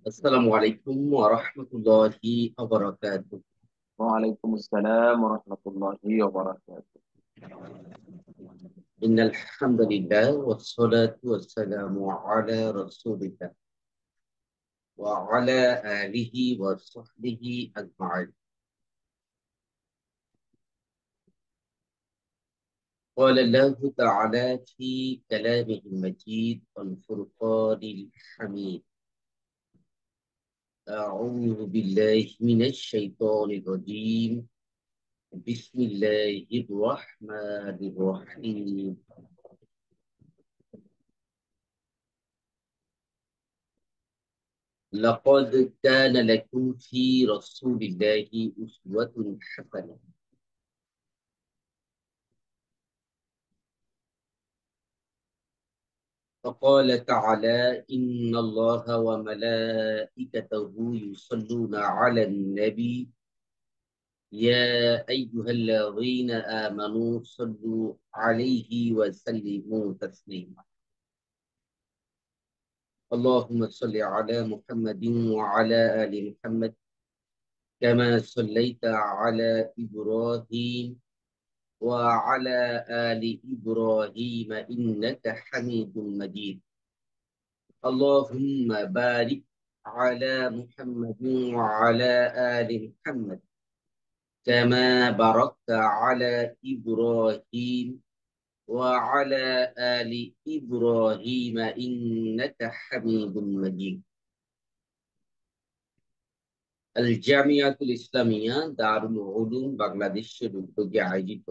আসসালামু আলাইকুম ওয়া রাহমাতুল্লাহি ওয়া বারাকাতুহু। ওয়ালাইকুম আসসালাম রহমতুল্লাহি ওবারাকাতুহ। ইন্নাল হামদুলিল্লাহ ওয়াস সালাতু ওয়াস সালামু আলা রাসূলিল্লাহ ওয়া আলা আলিহি ওয়া সাহবিহি আজমাইন। قال الله تعالى في كلامه المجيد والفرقان الحميد: أعوذ بالله من الشيطان الرجيم. بسم الله الرحمن الرحيم. لقد كان لكم في رسول الله أسوة حسنة. فقال تعالى: إن الله وملائكته يصلون على النبي يا أيها الذين آمنوا صلوا عليه وسلموا تسليما. اللهم صل على محمد وعلى آل محمد كما صليت على إبراهيم وعلى آل إبراهيم إنك حميد مجيد. اللهم بارك على محمد وعلى آل محمد كما باركت على إبراهيم وعلى آل إبراهيم إنك حميد مجيد. আল জামিয়াতুল ইসলামিয়া দারুল উলুম বাংলাদেশের উদ্যোগে আয়োজিত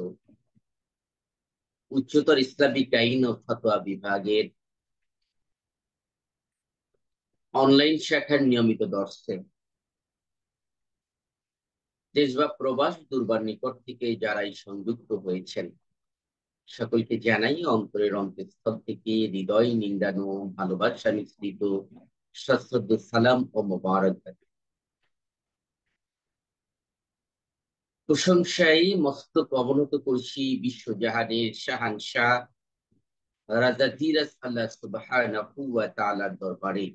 উচ্চতর ইসলামিক আইন ও ফতোয়া বিভাগের অনলাইন শাখার নিয়মিত দর্শে দেশ বা প্রবাস দূরবার নিকট থেকে যারাই সংযুক্ত হয়েছেন সকলকে জানাই অন্তরের অন্তঃস্থল থেকে হৃদয় নিংড়ানো ভালোবাসা মিশ্রিত সশ্রদ্ধ সালাম ও মোবারক। প্রশংসায় মস্তক অবনত করছি বিশ্বজাহানের শাহানশাহ রাজা ধীরাজ আল্লাহ সুবহানাহু ওয়া তাআলার দরবারে,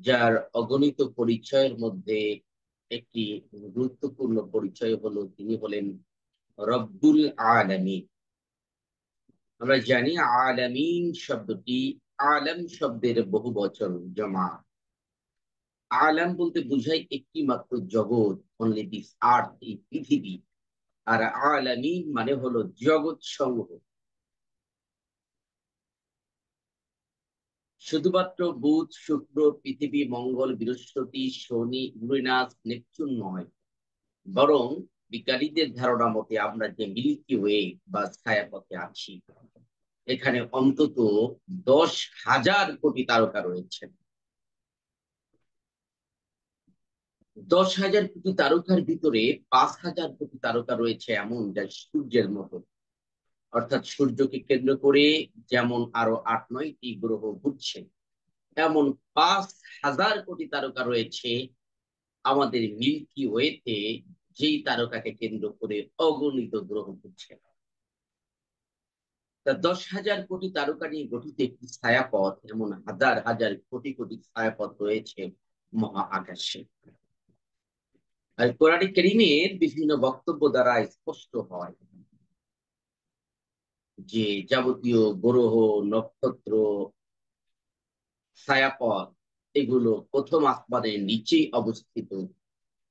যার অগণিত পরিচয়ের মধ্যে একটি গুরুত্বপূর্ণ পরিচয় হলো তিনি হলেন রব্বুল আলামিন। আমরা জানি আলামিন শব্দটি আলম শব্দের বহু বচন জমা। আলম বলতে বোঝায় একটি মাত্র জগৎ, অনলি দিস আর্থ, এই পৃথিবী। আর আলামিন মানে হলো জগৎ সমূহ। শুধুমাত্র বুধ, শুক্র, পৃথিবী, মঙ্গল, বৃহস্পতি, শনি, ইউরেনাস, নেপচুন নয়, বরং বিজ্ঞানীদের ধারণা মতে আমরা যে মিল্কি ওয়ে বা ছায়াপথে আছি, এখানে অন্তত 10,000 কোটি তারকা রয়েছে। 10,000 কোটি তারকার ভিতরে 5,000 কোটি তারকা রয়েছে এমন যা সূর্যের মতো, অর্থাৎ সূর্যকে কেন্দ্র করে যেমন আরো 8-9টি গ্রহ ঘুরছে, এমন 5,000 কোটি তারকা রয়েছে আমাদের মিল্কি ওয়েতে, যেই তারকাকে কেন্দ্র করে অগণিত গ্রহ ঘুরছে। তা 10,000 কোটি তারকা নিয়ে গঠিত একটি ছায়াপথ, এমন হাজার হাজার কোটি কোটি ছায়াপথ রয়েছে মহা আকাশে। আর কোরআন কারীমের বিভিন্ন বক্তব্য দ্বারা স্পষ্ট হয় যে যাবতীয় গ্রহ, নক্ষত্র, ছায়াপথ এগুলো প্রথম আসমানের নিচেই অবস্থিত।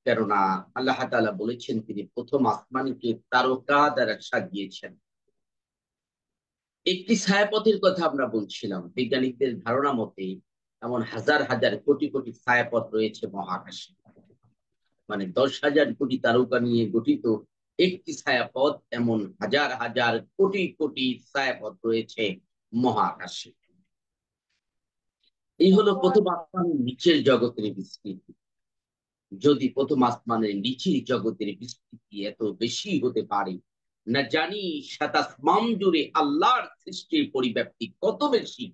কেননা আল্লাহ তাআলা বলেছেন তিনি প্রথম আসমানকে তারকা দ্বারা সাজিয়েছেন। একটি ছায়াপথের কথা আমরা বলছিলাম, বিজ্ঞানীদের ধারণা মতে এমন হাজার হাজার কোটি কোটি ছায়াপথ রয়েছে মহাকাশে। মানে 10,000 কোটি তারকা নিয়ে গঠিত একটি ছায়াপথ, এমন হাজার হাজার কোটি কোটি ছায়াপথ রয়েছে মহাকাশে। এই হলো প্রথম আসমানের নিচের জগতের বিস্তৃতি। যদি প্রথম আসমানের নিচের জগতের বিস্তৃতি এত বেশি হতে পারে, না জানি সাত আসমান জুড়ে আল্লাহর সৃষ্টির পরিব্যাপ্তি কত বেশি।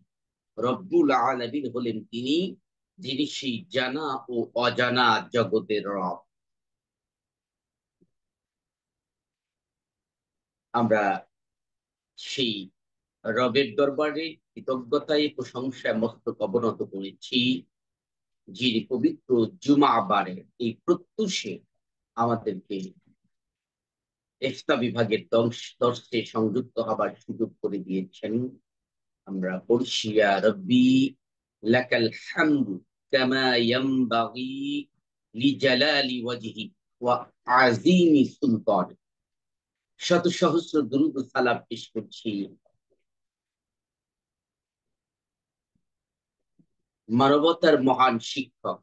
রব্বুল আলামিন হলেন তিনি, যিনি সেই জানা ও অজানা জগতের রব। আমরা সেই রবের দরবারে কৃতজ্ঞতায় প্রশংসায় মস্তক অবনত করেছি, যিনি পবিত্র জুমা বারে এই প্রত্যুষে আমাদেরকে ইফতা বিভাগের দর্শে সংযুক্ত হবার সুযোগ করে দিয়েছেন। আমরা পড়ছি ইয়া রব্বি লাকাল হামদু কামা ইয়ানবাগি লিজালালি ওয়াজহি ওয়া আযীমি সুলতান। শত সহস্র দুরূদ ও সালাম পেশ করছি মানবতার মহান শিক্ষক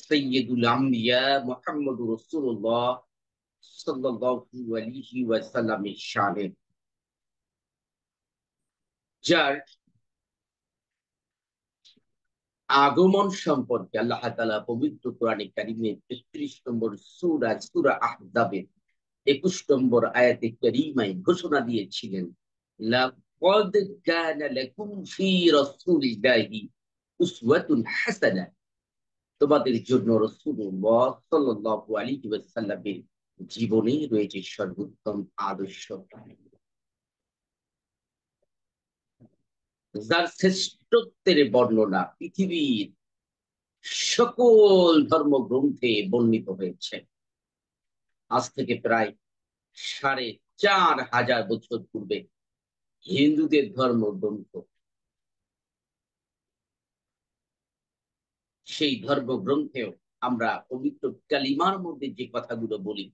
সৈয়দুল আম্বিয়া মুহাম্মদুর রাসূলুল্লাহ সাল্লাল্লাহু আলাইহি ওয়াসাল্লামের শানে, যার আগমন সম্পর্কে আল্লাহ তাআলা পবিত্র কোরআনে কারিমের ৩৩ নম্বর সূরা আহজাবের ২১ নম্বর আয়াতে কারিমায় ঘোষণা দিয়েছিলেন, লাকাদ কানা লাকুম ফি রাসূলিল্লাহি উসওয়াতুন হাসানাহ। তোমাদের জন্য রাসূলুল্লাহ সাল্লাল্লাহু আলাইহি ওয়াসাল্লামের জীবনে রয়েছে সর্বোত্তম আদর্শ, যার শ্রেষ্ঠত্বের বর্ণনা পৃথিবীর সকল ধর্মগ্রন্থে বর্ণিত হয়েছে। আজ থেকে প্রায় ৪,৫০০ বছর পূর্বে হিন্দুদের ধর্মগ্রন্থ, সেই ধর্মগ্রন্থেও আমরা পবিত্র কালিমার মধ্যে যে কথাগুলো বলি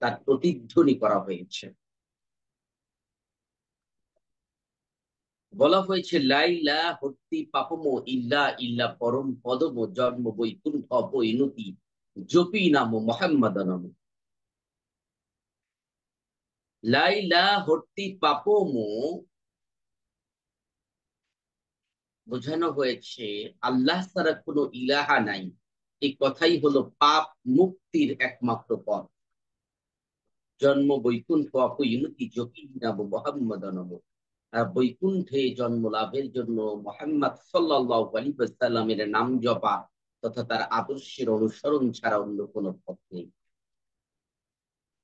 তার প্রতিধ্বনি করা হয়েছে। বলা হয়েছে, লাইলা হর্তি পাপম ইল্লা ইল্লা পরম পদম জন্ম বৈকুণ্ঠ পরিণতি জপি নাম মোহাম্মদ নাম। লাইলা হর্তি পাপম বোঝানো হয়েছে আল্লাহ ছাড়া কোনো ইলাহা নাই, এই কথাই হলো পাপ মুক্তির একমাত্র পথ। জন্ম বৈকুণ্ঠ অপরিণতি জপি নাম মোহাম্মদ নাম। আর বৈকুণ্ঠে জন্ম লাভের জন্য মুহাম্মদ সাল্লাল্লাহু আলাইহি ওয়াসাল্লামের নাম জপা তথা তার আদর্শের অনুসরণ ছাড়া অন্য কোনো পথ নেই।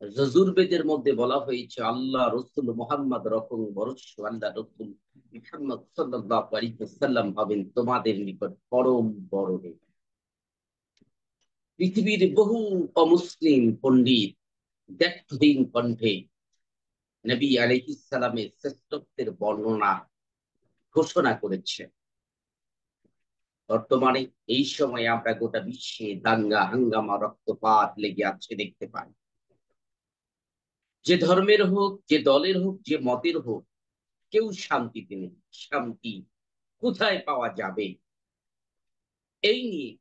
যজুর্বেদের মধ্যে বলা হয়েছে, আল্লাহ রসুল মুহাম্মদ রকম বরস্য আল্লাহ রসুল মুহাম্মদ সাল্লাল্লাহু আলাইহি ওয়াসাল্লাম হবেন তোমাদের নিকট পরম বড় নেতা। পৃথিবীর বহু অমুসলিম পণ্ডিত দ্ব্যর্থহীন কণ্ঠে নবী আলাইহিস সালামের শ্রেষ্ঠত্বের বর্ণনা ঘোষণা করেছে। বর্তমানে এই সময় আমরা গোটা বিশ্বে দাঙ্গা হাঙ্গামা রক্তপাত লেগে আছে দেখতে পাই। যে ধর্মের হোক, যে দলের হোক, যে মতের হোক, কেউ শান্তিতে নেই। শান্তি কোথায় পাওয়া যাবে, এই নিয়ে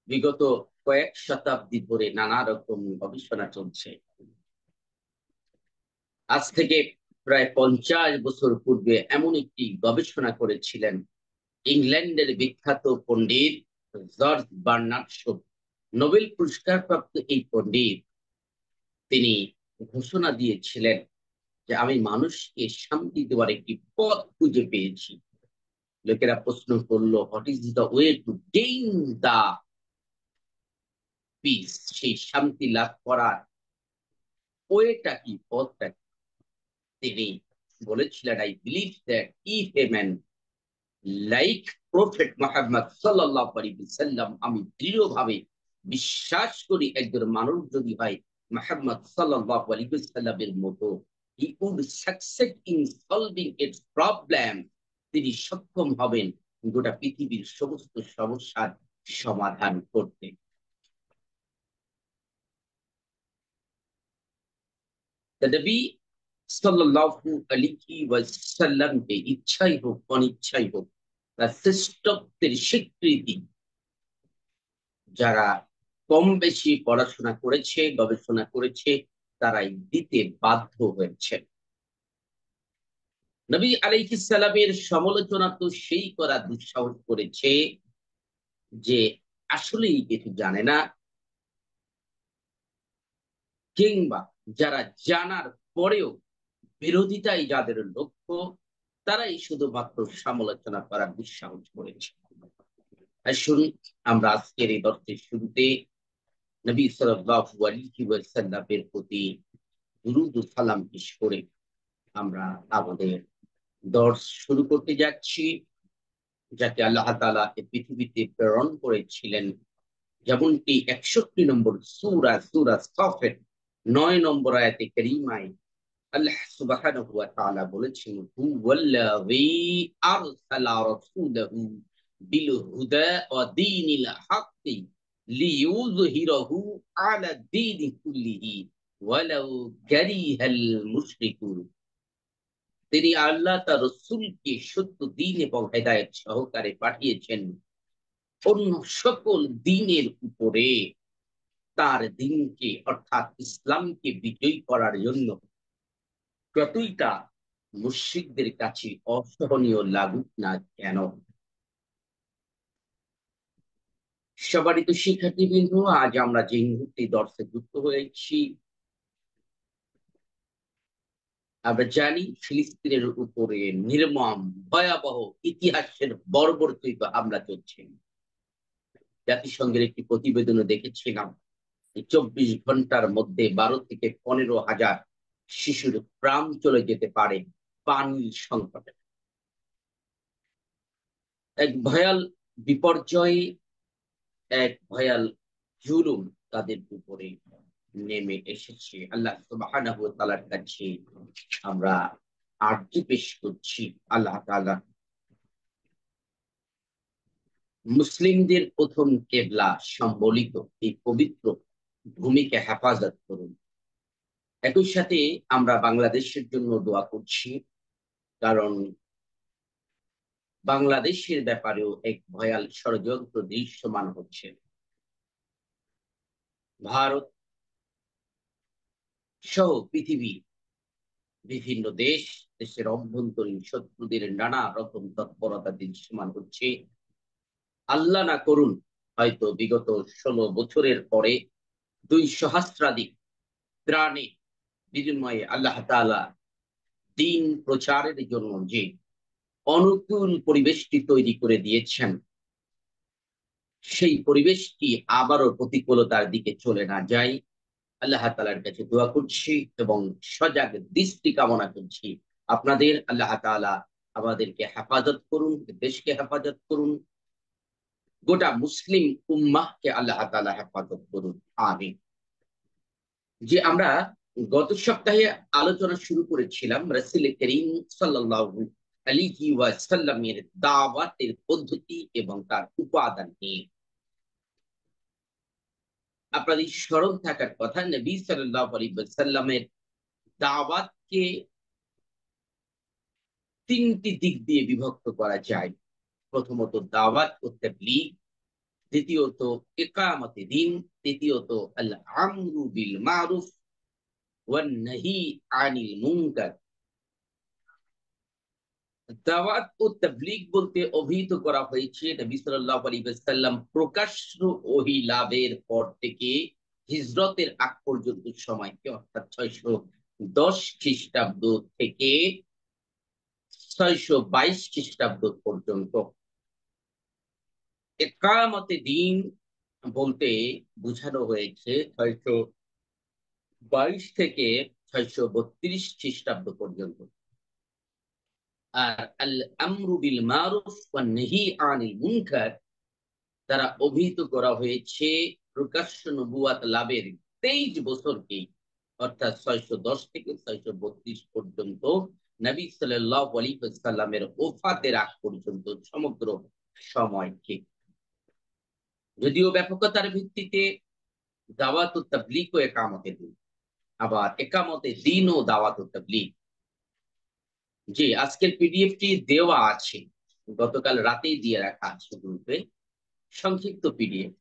বিগত কয়েক শতাব্দী ধরে নানা রকম গবেষণা চলছে। আজ থেকে প্রায় 50 বছর পূর্বে এমন একটি গবেষণা করেছিলেন ইংল্যান্ডের বিখ্যাত পণ্ডিত জর্জ বার্নার্ড শো। নোবেল পুরস্কার প্রাপ্ত এই পণ্ডিত তিনি ঘোষণা দিয়েছিলেন যে আমি মানুষকে শান্তি দেওয়ার একটি পথ খুঁজে পেয়েছি। লোকেরা প্রশ্ন করলো, what is the way to gain the peace? সেই শান্তি লাভ করার ওয়েটা কি, পথটা কি? তিনি বলেছিলেন, I believe that if a man like prophet Muhammad সাল্লাল্লাহু আলাইহি ওয়াসাল্লাম, আমি দৃঢ়ভাবে বিশ্বাস করি একজন মানুষ যদি হয় মুহাম্মদ সাল্লাল্লাহু আলাইহি ওয়াসাল্লামের মতো, he would succeed in solving its problem, তিনি সক্ষম হবেন গোটা পৃথিবীর সমস্ত সমস্যার সমাধান করতে। নবী সাল্লাল্লাহু আলাইহি ওয়াসাল্লামকে ইচ্ছাই হোক অনিচ্ছাই হোক তার শ্রেষ্ঠত্বের স্বীকৃতি যারা কম বেশি পড়াশোনা করেছে, গবেষণা করেছে, তারাই দিতে বাধ্য হয়েছে। নবী আলাইহিস সালামের সমালোচনা তো সেই করা দুঃসাহস করেছে যে আসলেই কিছু জানে না, কিংবা যারা জানার পরেও বিরোধিতাই যাদের লক্ষ্য, তারাই শুধুমাত্র সমালোচনা করার দুঃসাহস করেছে। আসুন আমরা আজকের এই দর্শের শুরুতে নবী সাল্লাল্লাহু আলাইহি ওয়াসাল্লামের প্রতি দুরূদ ও সালাম পেশ করে আমরা আমাদের দর্স শুরু করতে যাচ্ছি, যাকে আল্লাহ তাআলা এই পৃথিবীতে প্রেরণ করেছিলেন। যেমনটি 61 নম্বর সূরা সাফের 9 নম্বর আয়াতে কারিমায় আল্লাহ সুবহানাহু ওয়া তাআলা বলেছেন, হুয়াল্লাযী আরসালা রাসূলাহু বিল হুদা ওয়া দীনিল হাক্কি লিইয়ুযহিরাহু আলা দীনি কুল্লিহি ওয়ালাউ কারিহাল মুশরিকুন। তিনি আল্লাহ তার রাসূলকে সত্য দ্বীন এবং হেদায়েত সহকারে পাঠিয়েছেন অন্য সকল দ্বীনের উপরে, তার দ্বীনকে অর্থাৎ ইসলামকে বিজয়ী করার জন্য, যতই তা মুশরিকদের কাছে অসহনীয় লাগুক না কেন। সম্মানিত শিক্ষার্থীবৃন্দ, আজ আমরা যে মুহূর্তে দর্শে যুক্ত হয়েছি, আমরা জানি ফিলিস্তিনের উপরে নির্মম ভয়াবহ ইতিহাসের বর্বরচিত হামলা চলছে। জাতিসংঘের একটি প্রতিবেদনে দেখেছিলাম 24 ঘন্টার মধ্যে 12 থেকে 15 হাজার শিশুর প্রাণ চলে যেতে পারে পানির সংকটে। এক ভয়াল বিপর্যয়, এক ভয়াল জুলুম তাদের উপরে নেমে এসেছে। আল্লাহ সুবহানাহু ওয়া তাআলার কাছে আমরা আরজি পেশ করছি, আল্লাহ তাআলা মুসলিমদের প্রথম কেবলা সম্বলিত এই পবিত্র ভূমিকে হেফাজত করুন। একই সাথে আমরা বাংলাদেশের জন্য দোয়া করছি, কারণ বাংলাদেশের ব্যাপারেও এক ভয়াল ষড়যন্ত্র দৃশ্যমান হচ্ছে। ভারত সহ পৃথিবী বিভিন্ন দেশের অভ্যন্তরীণ শত্রুদের নানা রকম তৎপরতা দৃশ্যমান হচ্ছে। আল্লাহ না করুন, হয়তো বিগত 16 বছরের পরে 2 সহস্রাধিক প্রাণে বিনিময়ে আল্লাহ তাআলা দ্বীন প্রচারের জন্য যে অনুকূল পরিবেশটি তৈরি করে দিয়েছেন, সেই পরিবেশটি আবারও প্রতিকূলতার দিকে চলে না যায়, আল্লাহ তাআলার কাছে দোয়া করছি এবং সজাগ দৃষ্টি কামনা করছি। আপনাদের আল্লাহ তাআলা আমাদেরকে হেফাজত করুন, দেশকে হেফাজত করুন, গোটা মুসলিম উম্মাহকে আল্লাহ তাআলা হেফাজত করুন, আমিন। যে আমরা গত সপ্তাহে আলোচনা শুরু করেছিলাম রাসূল করিম সাল্লাল্লাহু আলাইহি ওয়াসাল্লামের দাওয়াতের পদ্ধতি এবং তার উপাদান নিয়ে। আপনাদের স্মরণ থাকার কথা, নবী সাল্লাল্লাহু আলাইহি ওয়াসাল্লামের দাওয়াতকে 3টি দিক দিয়ে বিভক্ত করা যায়। প্রথমত দাওয়াত ও তাবলীগ, দ্বিতীয়ত ইকামতে দ্বীন, তৃতীয়ত আল আমরু বিল মারুফ ওয়ান নাহি আনিল মুনকার। দাওয়াত ও তাবলীগ বলতে অভিহিত করা হয়েছে নবী সাল্লাল্লাহু আলাইহি ওয়াসাল্লাম প্রকাশ্য ওহী লাভের পর থেকে হিজরতের আগ পর্যন্ত সময়কে, অর্থাৎ 610 খ্রিস্টাব্দ থেকে 622 খ্রিস্টাব্দ পর্যন্ত। ইকামতে দ্বীন বলতে বোঝানো হয়েছে 622 থেকে 632 খ্রিস্টাব্দ পর্যন্ত। আর আল আমরু বিল মারুফ ওয়ান নাহি আনিল মুনকার দ্বারা অভিহিত করা হয়েছে প্রকাশ্য নবুয়াত লাভের 23 বছরকে, অর্থাৎ 610 থেকে 632 পর্যন্ত, নবী সাল্লাল্লাহু আলাইহি ওয়াসাল্লামের ওফাতের আগ পর্যন্ত সমগ্র সময়কে। যদিও ব্যাপকতার ভিত্তিতে দাওয়াত ও তাবলীগ ও ইকামতে দ্বীন, আবার ইকামতে দ্বীন ও দাওয়াত ও তাবলীগ। যে আজকের পিডিএফটি দেওয়া আছে, গতকাল রাতেই দিয়ে রাখা আছে গ্রুপে, সংক্ষিপ্ত পিডিএফ।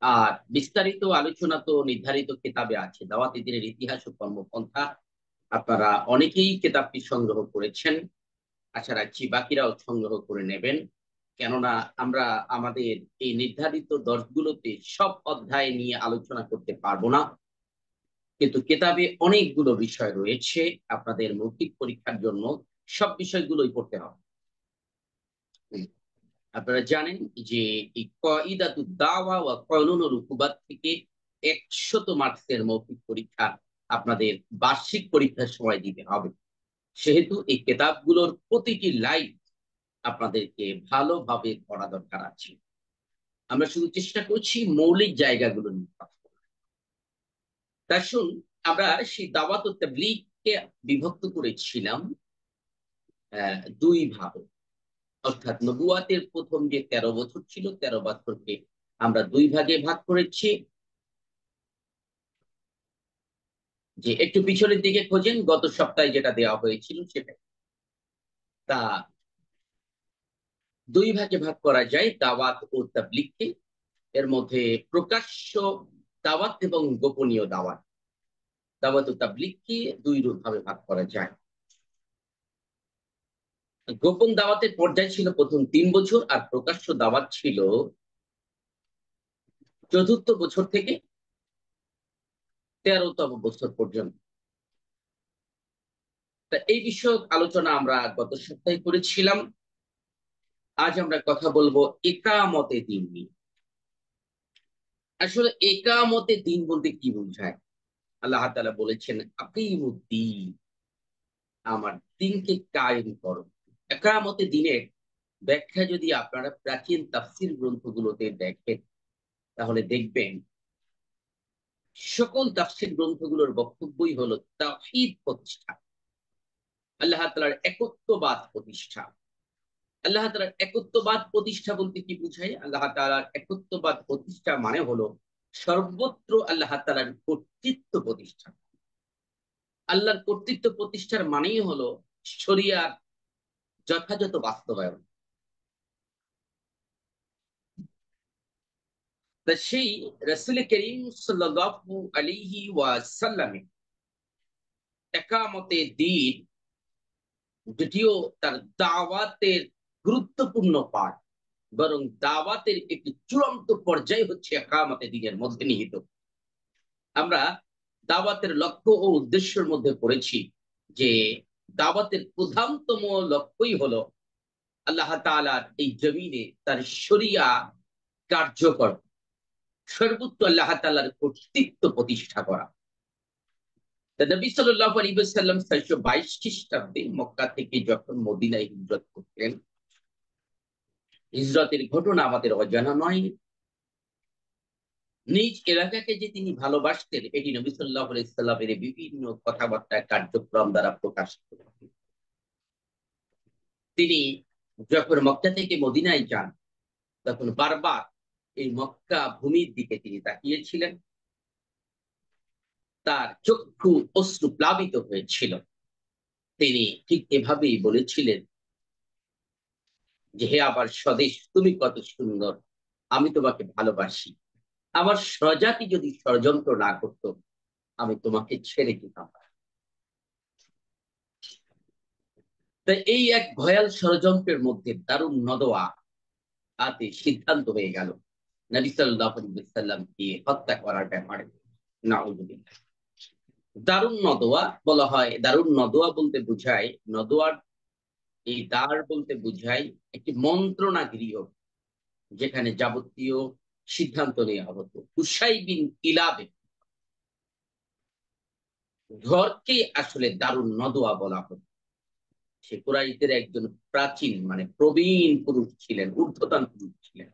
আর বিস্তারিত আলোচনা তো নির্ধারিত কিতাবে আছে, দাওয়াতি দ্বীনের ইতিহাস ও কর্মপন্থা। আপনারা অনেকেই কিতাবটি সংগ্রহ করেছেন, আশা রাখছি বাকিরাও সংগ্রহ করে নেবেন। কেননা আমরা আমাদের এই নির্ধারিত দর্শগুলোতে সব অধ্যায় নিয়ে আলোচনা করতে পারবো না, কিন্তু কিতাবে অনেকগুলো বিষয় রয়েছে। আপনাদের মৌখিক পরীক্ষার জন্য সব বিষয়গুলোই পড়তে হবে। আপনারা জানেন যে এই কায়দাতুদ দাওয়া ওয়া কানুনুল উকুবাত থেকে 100 মার্কসের মৌখিক পরীক্ষা আপনাদের বার্ষিক পরীক্ষার সময় দিতে হবে। সেহেতু এই কিতাবগুলোর প্রতিটি লাইন আপনাদেরকে ভালোভাবে পড়া দরকার আছে। আমরা শুধু চেষ্টা করছি মৌলিক জায়গাগুলো নিয়ে কথা বলার। তাই শুন, আমরা সেই দাওয়াত ও তাবলীগকে বিভক্ত করেছিলাম দুই ভাবে। অর্থাৎ নবুয়াতের প্রথম যে 13 বছর ছিল, 13 বছরকে আমরা দুই ভাগে ভাগ করেছি। যে একটু পিছনের দিকে খোঁজেন, গত সপ্তাহে যেটা দেওয়া হয়েছিল সেটাই। তা দুই ভাগে ভাগ করা যায় দাওয়াত ও তাবলীগকে। এর মধ্যে প্রকাশ্য দাওয়াত এবং গোপনীয় দাওয়াত, দাওয়াত ও তাবলীগকে দুই ভাবে ভাগ করা যায়। গোপন দাওয়াতের পর্যায় ছিল প্রথম 3 বছর, আর প্রকাশ্য দাওয়াত ছিল চতুর্থ বছর থেকে 13তম বছর পর্যন্ত। তা এই বিষয়ক আলোচনা আমরা গত সপ্তাহে করেছিলাম। আজ আমরা কথা বলবো ইকামতে দ্বীন নিয়ে। আসলে ইকামতে দ্বীন বলতে কি বোঝায়? আল্লাহ তাআলা বলেছেন, আকিমুদ্দীন, আমার দ্বীনকে কায়েম করো। ইকামতে দ্বীনের ব্যাখ্যা যদি আপনারা প্রাচীন তাফসীর গ্রন্থগুলোতে দেখেন, তাহলে দেখবেন সকল তাফসীর গ্রন্থগুলোর বক্তব্যই হলো তাওহীদ প্রতিষ্ঠা, আল্লাহ তাআলার একত্ববাদ প্রতিষ্ঠা। আল্লাহ তাআলার একত্ববাদ প্রতিষ্ঠা বলতে কি বুঝায়? আল্লাহ তাআলার একত্ববাদ প্রতিষ্ঠা মানে হলো সর্বত্র আল্লাহ তাআলার কর্তৃত্ব প্রতিষ্ঠা। আল্লাহর কর্তৃত্ব প্রতিষ্ঠার মানেই হলো শরিয়ার যথাযথ বাস্তবায়ন। তা সেই রাসূল করিম সাল্লাল্লাহু আলাইহি ওয়াসাল্লামের ইকামতে দ্বীন, যদিও তার দাওয়াতের গুরুত্বপূর্ণ পাঠ, বরং দাওয়াতের একটি চূড়ান্ত পর্যায় হচ্ছে ইকামতে দ্বীনের মধ্যে নিহিত। আমরা দাওয়াতের লক্ষ্য ও উদ্দেশ্যের মধ্যে পড়েছি যে দাওয়াতের প্রধানতম লক্ষ্যই হলো আল্লাহ তাআলার এই জমিনে তার শরিয়া কার্যকর, সর্বত্র আল্লাহ তাআলার কর্তৃত্ব প্রতিষ্ঠা করা। নবী সাল্লাল্লাহু আলাইহি ওয়াসাল্লাম 422 খ্রিস্টাব্দে মক্কা থেকে যখন মদিনায় হিজরত করতেন, হিজরতের ঘটনা আমাদের অজানা নয়। নিজ এলাকাকে যে তিনি ভালোবাসতেন, এটি নবী সাল্লাল্লাহু আলাইহি ওয়াসাল্লামের বিভিন্ন কথাবার্তা কার্যক্রম দ্বারা প্রকাশ করেন। তিনি যখন মক্কা থেকে মদিনায় যান, তখন বারবার এই মক্কা ভূমির দিকে তিনি তাকিয়েছিলেন। তার চক্ষু অশ্রু প্লাবিত হয়েছিল। তিনি ঠিক এভাবেই বলেছিলেন যে, হে আমার স্বদেশ, তুমি কত সুন্দর, আমি তোমাকে ভালোবাসি। আমার স্বজাতি যদি ষড়যন্ত্র না করতো, আমি তোমাকে ছেড়ে দিতাম। তাই এই এক ভয়াল ষড়যন্ত্রের মধ্যে দারুণ নদওয়া আতে সিদ্ধান্ত হয়ে গেল নবী সাল্লাল্লাহু আলাইহি ওয়াসাল্লামকে হত্যা করার ব্যাপারে। নাউযুবিল্লাহ। দারুণ নদওয়া বলা হয়, দারুণ নদওয়া বলতে বোঝায়, নদওয়ার এই দ্বার বলতে বোঝায় একটি মন্ত্রণা গৃহ, যেখানে যাবতীয় সিদ্ধান্ত নেওয়া হতো। কুসাই বিন কিলাবে ঘরকে আসলে দারুণ নদওয়া বলা হতো। সে কুরাইশদের একজন প্রাচীন মানে প্রবীণ পুরুষ ছিলেন, ঊর্ধ্বতন পুরুষ ছিলেন।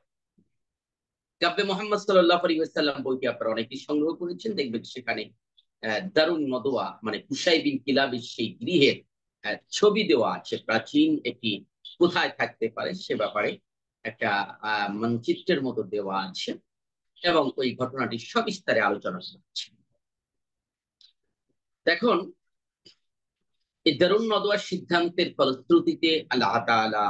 কাব্যে মোহাম্মদ সাল্লাল্লাহু আলাইহি ওয়াসাল্লাম বইটি আপনারা অনেকেই সংগ্রহ করেছেন, দেখবেন সেখানে দারুন নদওয়া মানে কুসাই বিন কিলাবের সেই গৃহের ছবি দেওয়া আছে। প্রাচীন একটি কোথায় থাকতে পারে সে ব্যাপারে একটা মানচিত্রের মতো দেওয়া আছে, এবং ওই ঘটনাটি সবিস্তারে আলোচনা করছে। দেখুন, এই দারুন নদওয়ার সিদ্ধান্তের ফলশ্রুতিতে আল্লাহ তাআলা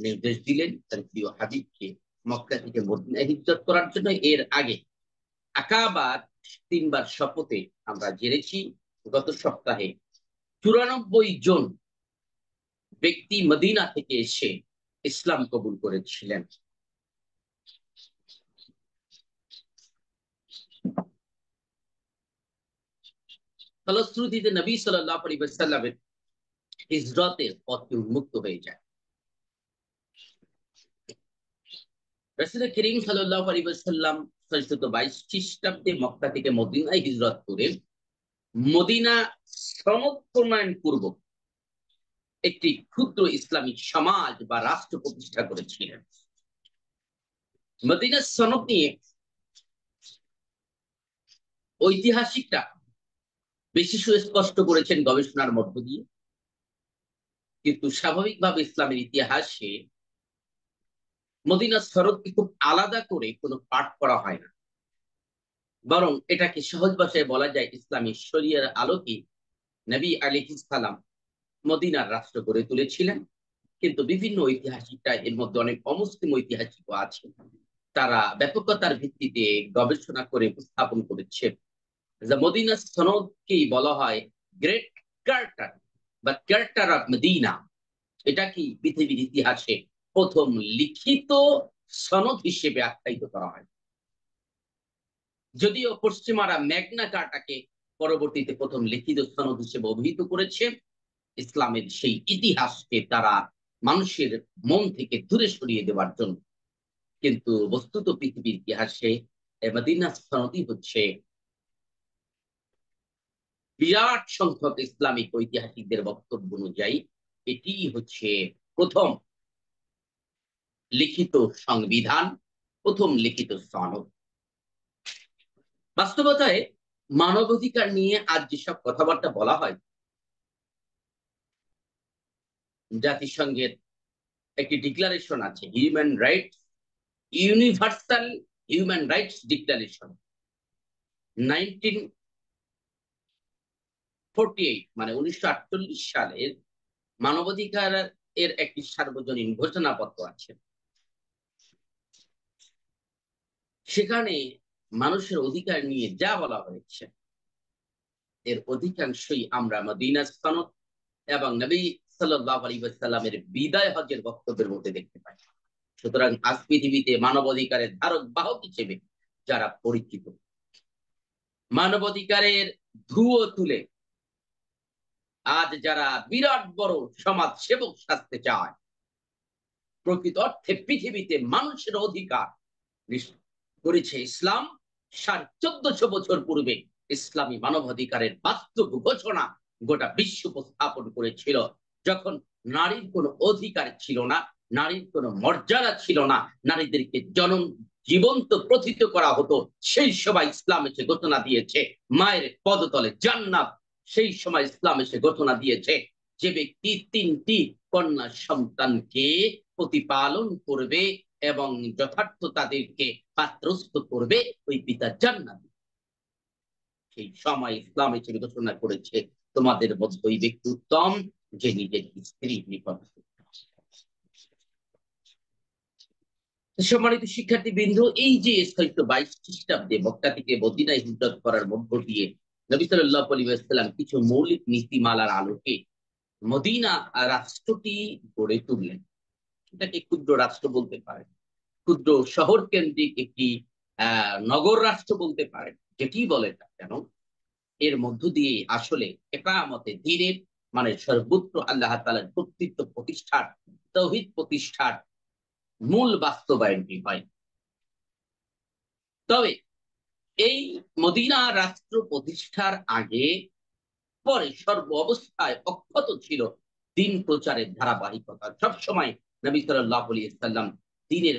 নির্দেশ দিলেন তার প্রিয় হাবিবকে মক্কা থেকে মদিনায় হিজরত করার জন্য। এর আগে আকাবার 3বার শপথে আমরা জেনেছি গত সপ্তাহে 94 জন ব্যক্তি মদিনা থেকে এসে ইসলাম কবুল করেছিলেন। ফলশ্রুতিতে নবী সাল্লাল্লাহু আলাইহি ওয়াসাল্লামের হিজরতের পথ উন্মুক্ত হয়ে যায়। রাসূল করিম সাল্লাল্লাহু আলাইহি ওয়াসাল্লাম 622 খ্রিস্টাব্দে মক্কা থেকে মদিনায় হিজরত করে মদিনা সনদ প্রণয়ন পূর্বক একটি ক্ষুদ্র ইসলামিক সমাজ বা রাষ্ট্র প্রতিষ্ঠা করেছিলেন। মদিনা সনদ নিয়ে ঐতিহাসিকরা বেশি সুস্পষ্ট করেছেন গবেষণার মধ্য দিয়ে, কিন্তু স্বাভাবিকভাবে ইসলামের ইতিহাসে মদিনা সনদকে খুব আলাদা করে কোনো পাঠ করা হয় না, বরং এটাকে সহজ ভাষায় বলা যায় ইসলামী শরিয়ার আলোকে নবী আলাইহিস সালাম মদিনার রাষ্ট্র গড়ে তুলেছিলেন। কিন্তু বিভিন্ন ঐতিহাসিকরা, এর মধ্যে অনেক অমুসলিম ঐতিহাসিকও আছে, তারা ব্যাপকতার ভিত্তিতে গবেষণা করে উপস্থাপন করেছে যে মদিনা সনদকেই বলা হয় গ্রেট চার্টার বা চার্টার অফ মদিনা। এটা কি পৃথিবীর ইতিহাসে প্রথম লিখিত সনদ হিসেবে আখ্যায়িত করা হয়। যদিও পশ্চিমারা ম্যাগনা কার্টাকে পরবর্তীতে প্রথম লিখিত সনদ হিসেবে অভিহিত করেছে, ইসলামের সেই ইতিহাসকে তারা মানুষের মন থেকে দূরে সরিয়ে দেওয়ার জন্য। কিন্তু বস্তুত পৃথিবীর ইতিহাসে মদিনা সনদই হচ্ছে বিরাট সংখ্যক ইসলামিক ঐতিহাসিকদের বক্তব্য অনুযায়ী এটি হচ্ছে প্রথম লিখিত সংবিধান, প্রথম লিখিত সনদ। বাস্তবতায় মানবাধিকার নিয়ে আজ যেসব কথাবার্তা বলা হয়, জাতিসংঘের একটি ডিক্লারেশন আছে, human rights, universal human rights declaration 1948, মানে 1948 সালের মানবাধিকার এর একটি সার্বজনীন ঘোষণাপত্র আছে। সেখানে মানুষের অধিকার নিয়ে যা বলা হয়েছে এর অধিকাংশই আমরা মদিনা সনদ এবং নবী সাল্লাল্লাহু আলাইহি ওয়াসাল্লামের বিদায় হজের বক্তব্যের মধ্যে দেখতে পাই। সুতরাং আজ পৃথিবীতে মানবাধিকারের ধারক বাহক হিসেবে যারা পরিচিত, মানবাধিকারের ধুয়ো তুলে আজ যারা বিরাট বড় সমাজ সেবক সাজতে চায়, প্রকৃত অর্থে পৃথিবীতে মানুষের অধিকার করেছে ইসলাম। 1450 বছর পূর্বে ইসলামী মানবাধিকারের বাস্তব ঘোষণা গোটা বিশ্ব উপস্থাপন করেছিল, যখন নারীর কোনো অধিকার ছিল না, নারীর কোনো মর্যাদা ছিল না, নারীদেরকে জীবন্ত প্রথিত করা হতো। সেই সময় ইসলাম এসে ঘোষণা দিয়েছে মায়ের পদতলে জান্নাত। সেই সময় ইসলাম এসে ঘোষণা দিয়েছে যে ব্যক্তি 3টি কন্যা সন্তানকে প্রতিপালন করবে এবং যথার্থ তাদেরকে পাত্রস্থ করবে, ওই পিতা জান্নাত। সেই সময় ইসলাম এসে ঘোষণা করেছে তোমাদের মধ্যে ওই ব্যক্তি উত্তম যে নিজের স্ত্রীর নিকট। সম্মানিত শিক্ষার্থী বৃন্দ, এই যে 622 খ্রিস্টাব্দে মক্কা থেকে মদিনায় হিজরত করার মধ্য দিয়ে নবী সাল্লাল্লাহু আলাইহি ওয়াসাল্লাম কিছু মৌলিক নীতিমালার আলোকে মদিনা রাষ্ট্রটি গড়ে তুললেন। এটাকে ক্ষুদ্র রাষ্ট্র বলতে পারেন, ক্ষুদ্র শহর কেন্দ্রিক একটি নগর রাষ্ট্র বলতে পারেন, যেটি বলেন না কেন, এর মধ্য দিয়ে আসলে ইকামতে দ্বীনের, মানে সর্বত্র আল্লাহ তাআলার কর্তৃত্ব প্রতিষ্ঠার, তাওহীদ প্রতিষ্ঠার মূল বাস্তবায়নটি হয়। তবে এই মদিনা রাষ্ট্র প্রতিষ্ঠার আগে পরে সর্ব অবস্থায় অক্ষত ছিল দ্বীন প্রচারের ধারাবাহিকতা। সবসময় নবী সাল্লাল্লাহু আলাইহি ওয়াসাল্লাম দ্বীনের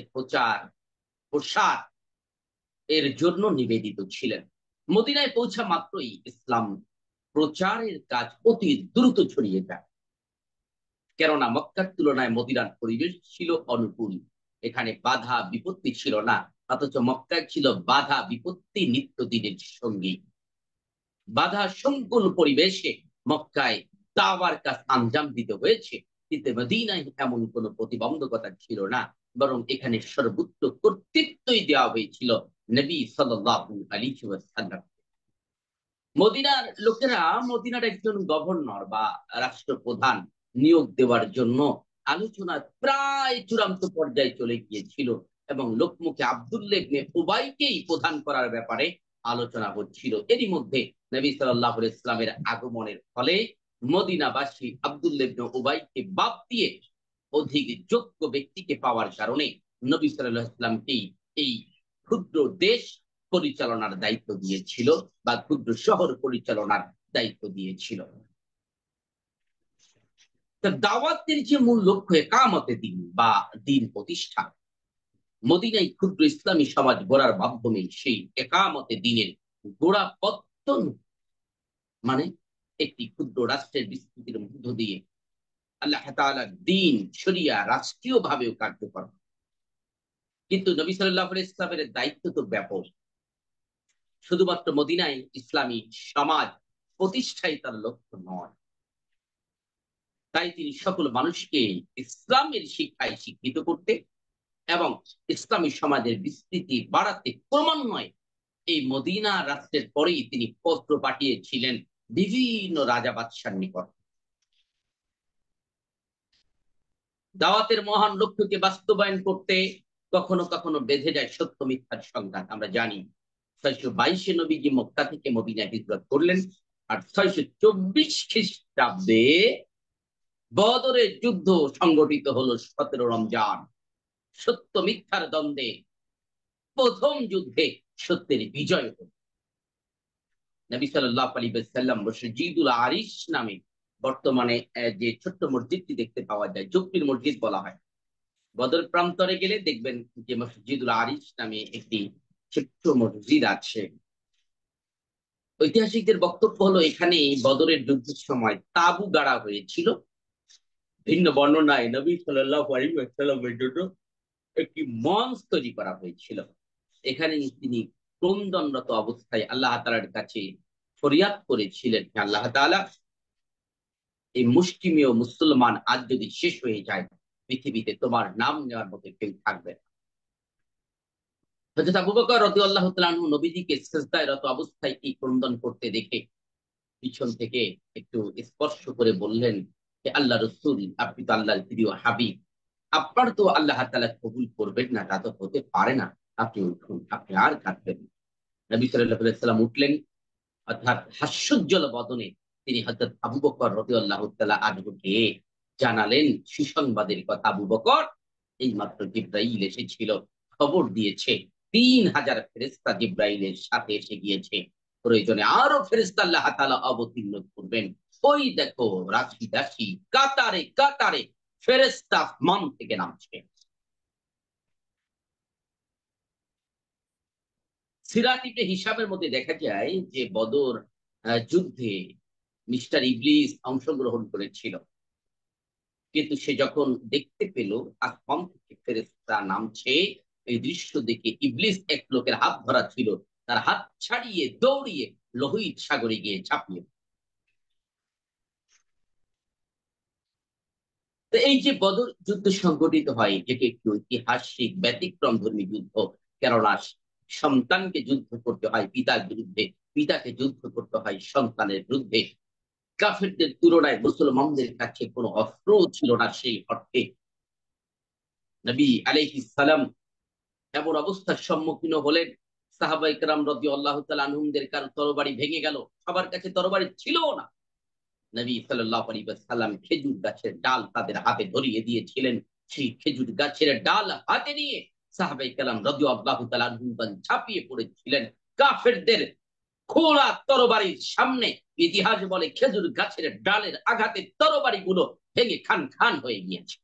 প্রসার এর জন্য নিবেদিত ছিলেন। মদিনায় পৌঁছা মাত্রই ইসলাম প্রচারের কাজ অতি দ্রুত ছড়িয়ে যায়, কেননা মক্কার তুলনায় মদিনার পরিবেশ ছিল অনুকূল। এখানে বাধা বিপত্তি ছিল না, অথচ মক্কায় ছিল বাধা বিপত্তি নিত্যদিনের সঙ্গী। বাধা সংকুল পরিবেশে মক্কায় দাওয়ার কাজ আঞ্জাম দিতে হয়েছে, কিন্তু মদিনায় এমন কোনো প্রতিবন্ধকতা ছিল না, বরং এখানে সর্বোচ্চ কর্তৃত্বই দেওয়া হয়েছিল নবী সাল্লাল্লাহু আলাইহি ওয়াসাল্লাম। মদিনার লোকেরা মদিনার একজন গভর্নর বা রাষ্ট্রপ্রধান নিয়োগ দেওয়ার জন্য আলোচনা প্রায় চূড়ান্ত পর্যায়ে চলে গিয়েছিল এবং লোকমুখে আব্দুল্লাহ ইবনে উবাইকেই প্রধান করার ব্যাপারে আলোচনা হচ্ছিল। এরই মধ্যে নবী সাল্লাল্লাহু আলাইহি ওয়াসাল্লামের আগমনের ফলে মদিনাবাসী আব্দুল্লাহ ইবনে উবাইকে বাদ দিয়ে অধিক যোগ্য ব্যক্তিকে পাওয়ার কারণে নবী সাল্লাল্লাহু আলাইহি ওয়াসাল্লামকে এই ক্ষুদ্র দেশ পরিচালনার দায়িত্ব দিয়েছিল বা ক্ষুদ্র শহর পরিচালনার দায়িত্ব দিয়েছিল। দাওয়াতের যে মূল লক্ষ্য একামতে দিন বা দিন প্রতিষ্ঠা, মদিনায় ক্ষুদ্র ইসলামী সমাজ গড়ার মাধ্যমে সেই একামতে দিনের গোড়াপত্তন, মানে একটি ক্ষুদ্র রাষ্ট্রের বিস্তৃতির মধ্য দিয়ে আল্লাহ তাআলার দ্বীন শরিয়া রাষ্ট্রীয় ভাবেও কার্যকর। কিন্তু নবী সাল্লাল্লাহু আলাইহি ইসলামের দায়িত্ব তো ব্যাপক। শুধুমাত্র মদিনায় ইসলামী সমাজ প্রতিষ্ঠাই তার লক্ষ্য নয়। তাই তিনি সকল মানুষকে ইসলামের শিক্ষায় শিক্ষিত করতে এবং ইসলামী সমাজের বিস্তৃতি বাড়াতে ক্রমান্বয়ে এই মদিনা রাষ্ট্রের পরেই তিনি পত্র পাঠিয়েছিলেন বিভিন্ন রাজা বাদশার নিকট। দাওয়াতের মহান লক্ষ্যকে বাস্তবায়ন করতে কখনো কখনো বেঁধে যায় সত্য মিথ্যার সংঘাত। আমরা জানি 622 নবীজি মক্কা থেকে মদিনায় হিজরত করলেন, আর 624 খ্রিস্টাব্দে বদরের যুদ্ধ সংগঠিত হলো 17 রমজান। সত্য মিথ্যার দ্বন্দ্বে প্রথম যুদ্ধে সত্যের বিজয় হল। নবী সাল্লাল্লাহু আলাইহি ওয়াসাল্লাম মসজিদুল আরিশ নামে বর্তমানে যে ছোট্ট মসজিদটি দেখতে পাওয়া যায়, জুবলির মসজিদ বলা হয়, বদর প্রান্তরে গেলে দেখবেন যে মসজিদুল আরিশ নামে একটি ছোট্ট মসজিদ আছে। ঐতিহাসিকদের বক্তব্য হলো এখানে বদরের যুদ্ধের সময় তাঁবু গাড়া হয়েছিল। ভিন্ন বর্ণনায় নবী সাল্লাল্লাহু আলাইহি ওয়াসাল্লামের জন্য একটি মঞ্চ তৈরি করা হয়েছিল। এখানে তিনি ক্রন্দনরত অবস্থায় আল্লাহ তাআলার কাছে ফরিয়াদ করেছিলেন, আল্লাহ তাআলা, এই মুষ্টিমেয় মুসলমান আজ যদি শেষ হয়ে যায়, পৃথিবীতে তোমার নাম নেওয়ার মতো কেউ থাকবে না। হযরত আবু বকর রাদিয়াল্লাহু তাআলা আনহু নবীজিকে সিজদায় রত অবস্থায় এই ক্রন্দন করতে দেখে পিছন থেকে একটু স্পর্শ করে বললেন, হে আল্লাহ রাসূল, আপনি তো আল্লাহর প্রিয় হাবিব, আপনার তো আল্লাহ তাআলা কবুল করবেন না, তা তো হতে পারে না, আপনি উঠুন, আপনি আর কাঁদবেন না। নবী সাল্লাল্লাহু আলাইহি ওয়াসাল্লাম উঠলেন, অর্থাৎ হাস্যোজ্জ্বল বদনে তিনি হযরত আবু বকর রাদিয়াল্লাহু তাআলা আনহুকে জানালেন সুসংবাদের কথা। আবু বকর, এইমাত্র জিবরাইল এসেছিল, খবর দিয়েছে 3000 ফেরেশতা জিবরাইলের সাথে এসে গিয়েছে, প্রয়োজনে আরো ফেরেশতা আল্লাহ তাআলা অবতীর্ণ করবেন। ওই দেখো রাশি রাশি কাতারে কাতারে ফেরেশতা আসমান থেকে নামছে। সিরাত ইবনে হিশামের মধ্যে দেখা যায় যে বদর যুদ্ধে মিস্টার ইবলিস অংশগ্রহণ করেছিল, কিন্তু সে যখন দেখতে পেল আসমান থেকে ফেরেশতা নামছে, এই দৃশ্য দেখে ইবলিস এক লোকের হাত ধরা ছিল, তার হাত ছাড়িয়ে দৌড়িয়ে লোহিত সাগরে গিয়ে ঝাঁপিয়ে। তো এই যে বদর যুদ্ধ সংগঠিত হয়, এটি একটি ঐতিহাসিক ব্যতিক্রম ধর্মী যুদ্ধ। কেননা সন্তানকে যুদ্ধ করতে হয় পিতার বিরুদ্ধে, পিতাকে যুদ্ধ করতে হয় সন্তানের বিরুদ্ধে। কাফেরদের তুলনায় মুসলমানদের কাছে কোনো অস্ত্র ছিল না সেই অর্থে। নবী আলাইহিস সালাম এমন অবস্থার সম্মুখীন হলেন, সাহাবায়ে কেরাম রাদিয়াল্লাহু তাআলা আনহুমদের কারো তরবারি ভেঙে গেল, সবার কাছে তরবারি ছিল না। নবী সাল্লাল্লাহু আলাইহি ওয়াসাল্লাম খেজুর গাছের ডাল তাদের হাতে ধরিয়ে দিয়েছিলেন। সেই খেজুর গাছের ডাল হাতে নিয়ে সাহাবায়ে কেরাম রাদিয়াল্লাহু তাআলা আনহুম ঝাঁপিয়ে পড়েছিলেন কাফেরদের খোলা তরবারির সামনে। ইতিহাস বলে খেজুর গাছের ডালের আঘাতে তরবারি গুলো ভেঙে খান খান হয়ে গিয়েছে।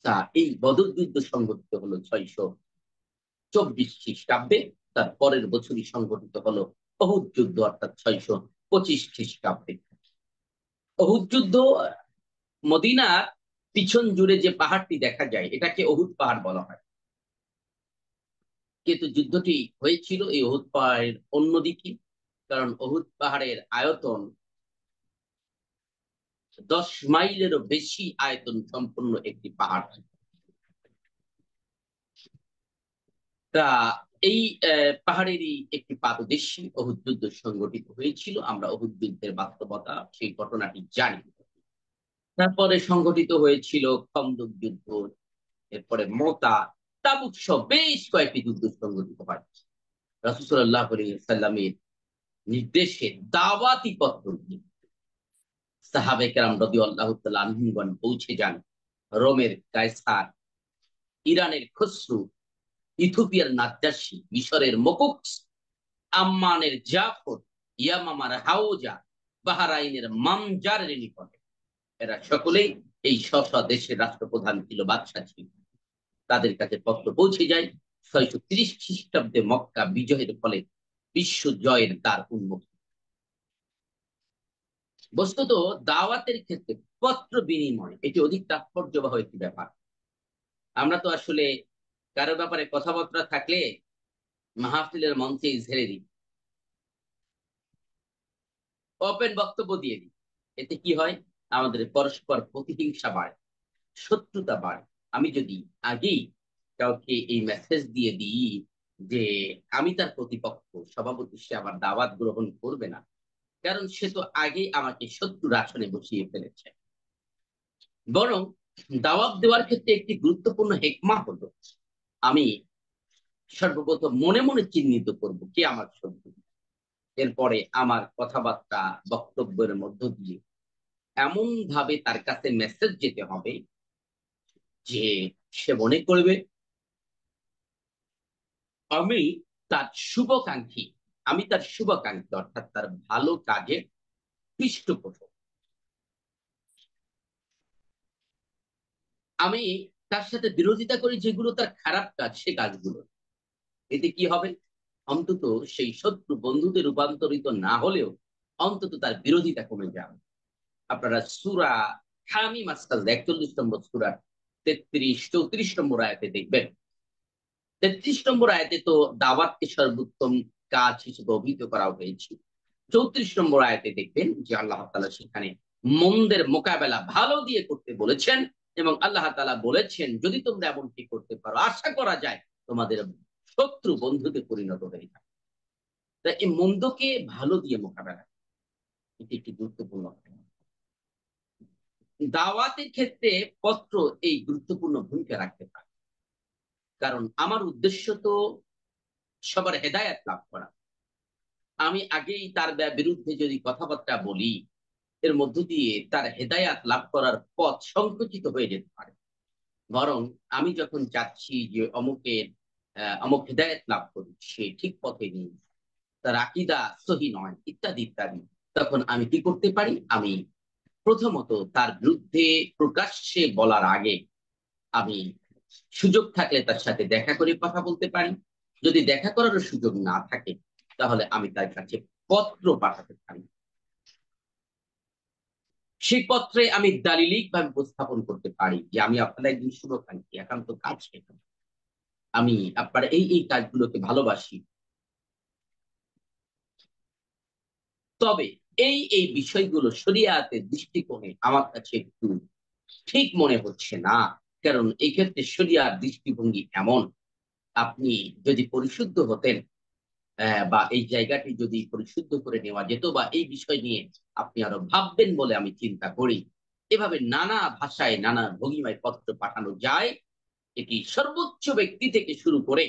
তা এই বদর যুদ্ধ সংঘটিত হলো 624 খ্রিস্টাব্দে। তার পরের বছরই সংঘটিত হলো অহুদ যুদ্ধ, অর্থাৎ 625 খ্রিস্টাব্দে। অহুদ যুদ্ধ, মদিনার পিছন জুড়ে যে পাহাড়টি দেখা যায় এটাকে অহুদ পাহাড় বলা হয়, কিন্তু যুদ্ধটি হয়েছিল এই অহুদ পাহাড়ের অন্যদিকে। কারণ অহুদ পাহাড়ের আয়তন 10 মাইলেরও বেশি আয়তন সম্পন্ন একটি পাহাড়। তা এই পাহাড়েরই একটি পাদদেশে অহুদ যুদ্ধ সংগঠিত হয়েছিল। আমরা অহুদ যুদ্ধের বাস্তবতা সেই ঘটনাটি জানি। তারপরে সংগঠিত হয়েছিল খন্দক যুদ্ধ, এরপরে মোতা, তাবুক সহ বেশ কয়েকটি যুদ্ধ সংগঠিত হয়। রাসূল সাল্লাল্লাহু আলাইহি ওয়াসাল্লামের নির্দেশে দাওয়াতি পত্র নিয়ে সাহাবায়ে কেরাম রাদিয়াল্লাহু তাআলা আনহুগণ পৌঁছে যান রোমের কায়সার ইরানের খসরু, ইথিওপিয়ার নাজ্জাশী, মিশরের মকুকস, আম্মানের জাফর, ইয়ামামার হাওজা, বাহরাইনের মামজারের নিকটে। এরা সকলেই এই স্ব স্ব দেশের রাষ্ট্রপ্রধান ছিল, বাদশাহ ছিল। তাদের কাছে পত্র পৌঁছে যায়। 630 খ্রিস্টাব্দে মক্কা বিজয়ের ফলে বিশ্ব জয়ের দ্বার উন্মুক্ত। বস্তুত দাওয়াতের ক্ষেত্রে পত্র বিনিময় এটি অধিক তাৎপর্যবহ একটি ব্যাপার। আমরা তো আসলে কারো ব্যাপারে কথাবার্তা থাকলে মাহফিলের মঞ্চে ঝেড়ে দিই, ওপেন বক্তব্য দিয়ে দিই। এতে কি হয়? আমাদের পরস্পর প্রতিহিংসা বাড়ে, শত্রুতা বাড়ে। আমি যদি আগেই কাউকে এই মেসেজ দিয়ে দিই যে আমি তার প্রতিপক্ষ, স্বভাবত সে আমার দাওয়াত গ্রহণ করবে না, কারণ সে তো আগেই আমাকে শত্রুর আসনে বসিয়ে ফেলেছে। বরং দাওয়াত দেওয়ার ক্ষেত্রে একটি গুরুত্বপূর্ণ হেকমা হলো, আমি সর্বপ্রথম মনে মনে চিহ্নিত করব কে আমার শত্রু। এরপরে আমার কথাবার্তা, বক্তব্যের মধ্য দিয়ে এমন ভাবে তার কাছে মেসেজ যেতে হবে যে সে মনে করবে আমি তার শুভাকাঙ্ক্ষী, আমি তার শুভাকাঙ্ক্ষী, অর্থাৎ তার ভালো কাজে পৃষ্ঠপোষক। আমি তার সাথে বিরোধিতা করি যেগুলো তার খারাপ কাজ, সে কাজগুলো। এতে কি হবে? অন্তত সেই শত্রু বন্ধুতে রূপান্তরিত না হলেও অন্তত তার বিরোধিতা কমে যাবে। আপনারা সূরা হামিম আজ-সাজদা 41 নম্বর সূরার 33-34 নম্বর আয়াতে দেখবেন। 33 নম্বর আয়াতে তো দাওয়াতকে সর্বোত্তম কাজ হিসেবে অভিহিত করা হয়েছে। 34 নম্বর আয়াতে দেখবেন যে আল্লাহ তাআলা সেখানে মন্দের মোকাবেলা ভালো দিয়ে করতে বলেছেন, এবং আল্লাহ তাআলা বলেছেন যদি তোমরা এমনটি করতে পারো আশা করা যায় তোমাদের শত্রু বন্ধুতে পরিণত হয়ে যাবে। তাই এই মন্দকে ভালো দিয়ে মোকাবেলা, এটি একটি গুরুত্বপূর্ণ কথা। দাওয়াতের ক্ষেত্রে পত্র এই গুরুত্বপূর্ণ ভূমিকা রাখতে পারে, কারণ আমার উদ্দেশ্য তো সবার হেদায়েত লাভ করা। আমি আগেই তার বিরুদ্ধে যদি কথাবার্তা বলি, এর মধ্য দিয়ে তার হেদায়াত লাভ করার পথ সংকুচিত হয়ে যেতে পারে। বরং আমি যখন চাচ্ছি যে অমুকের অমুক হেদায়েত লাভ করি, সে ঠিক পথে নেই, তার আকীদা সহি নয়, ইত্যাদি ইত্যাদি, তখন আমি কি করতে পারি? আমি প্রথমত তার বিরুদ্ধে প্রকাশ্যে বলার আগে আমি সুযোগ থাকলে তার সাথে দেখা করে কথা বলতে পারি। যদি দেখা করার সুযোগ না থাকে তাহলে আমি তার কাছে পত্র পাঠাতে পারি। সেই পত্রে আমি দালিলিক ভাবে উপস্থাপন করতে পারি যে আমি আপনার একদিন শুভাকাঙ্ক্ষী, একান্ত কাজ শেখা, আমি আপনার এই এই কাজগুলোকে ভালোবাসি। তবে এই এই বিষয়গুলো শরিয়াতের দৃষ্টিকোণে আমার কাছে একটু ঠিক মনে হচ্ছে না, কারণ এই ক্ষেত্রে শরিয়ার দৃষ্টিভঙ্গি এমন, আপনি যদি পরিশুদ্ধ হতেন, বা এই জায়গাটি যদি পরিশুদ্ধ করে নেওয়া যেত, বা এই বিষয় নিয়ে আপনি আরো ভাববেন বলে আমি চিন্তা করি। এভাবে নানা ভাষায় নানা ভঙ্গিমায় পত্র পাঠানো যায়। এটি সর্বোচ্চ ব্যক্তি থেকে শুরু করে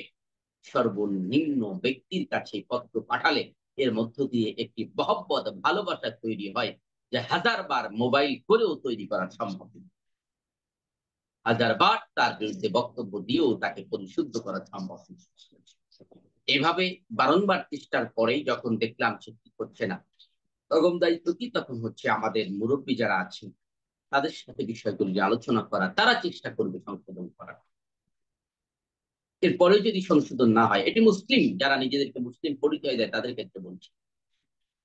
সর্বনিম্ন ব্যক্তির কাছে পত্র পাঠালে এর মধ্য দিয়ে একটি মহব্বত, ভালোবাসা তৈরি হয়, যে 1000 বার মোবাইল করেও তৈরি করা সম্ভব নয়। 1000 বার তার বিরুদ্ধে বক্তব্য দিয়েও তাকে পরিশুদ্ধ করা সম্ভব নয়। এভাবে বারংবার চেষ্টার পরেই যখন দেখলাম সে কি করছে না, তখন দায়িত্ব কি? তখন হচ্ছে আমাদের মুরব্বী যারা আছেন তাদের সাথে বিষয়গুলো নিয়ে আলোচনা করা, তারা চেষ্টা করবে সংশোধন করা। এরপরে যদি সংশোধন না হয়, এটি মুসলিম যারা নিজেদেরকে মুসলিম পরিচয় দেয় তাদের ক্ষেত্রে বলছি,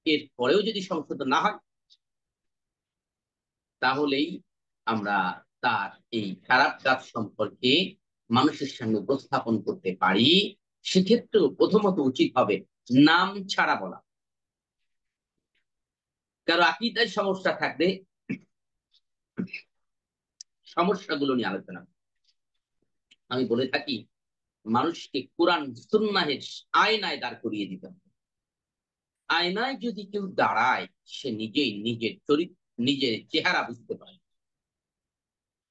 এরপরেও যদি সংশোধন না হয় তাহলেই আমরা তার এই খারাপ কাজ সম্পর্কে মানুষের সামনে উপস্থাপন করতে পারি। সেক্ষেত্রেও প্রথমত উচিত হবে নাম ছাড়া বলা। কারো আকীদায় সমস্যা থাকলে সমস্যাগুলো নিয়ে আলোচনা। আমি বলে থাকি মানুষকে কোরআন সুন্নাহের আয়নায় দাঁড় করিয়ে দিতে হবে। আয়নায় যদি কেউ দাঁড়ায়, সে নিজেই নিজের চরিত্র, নিজের চেহারা বুঝতে পারে।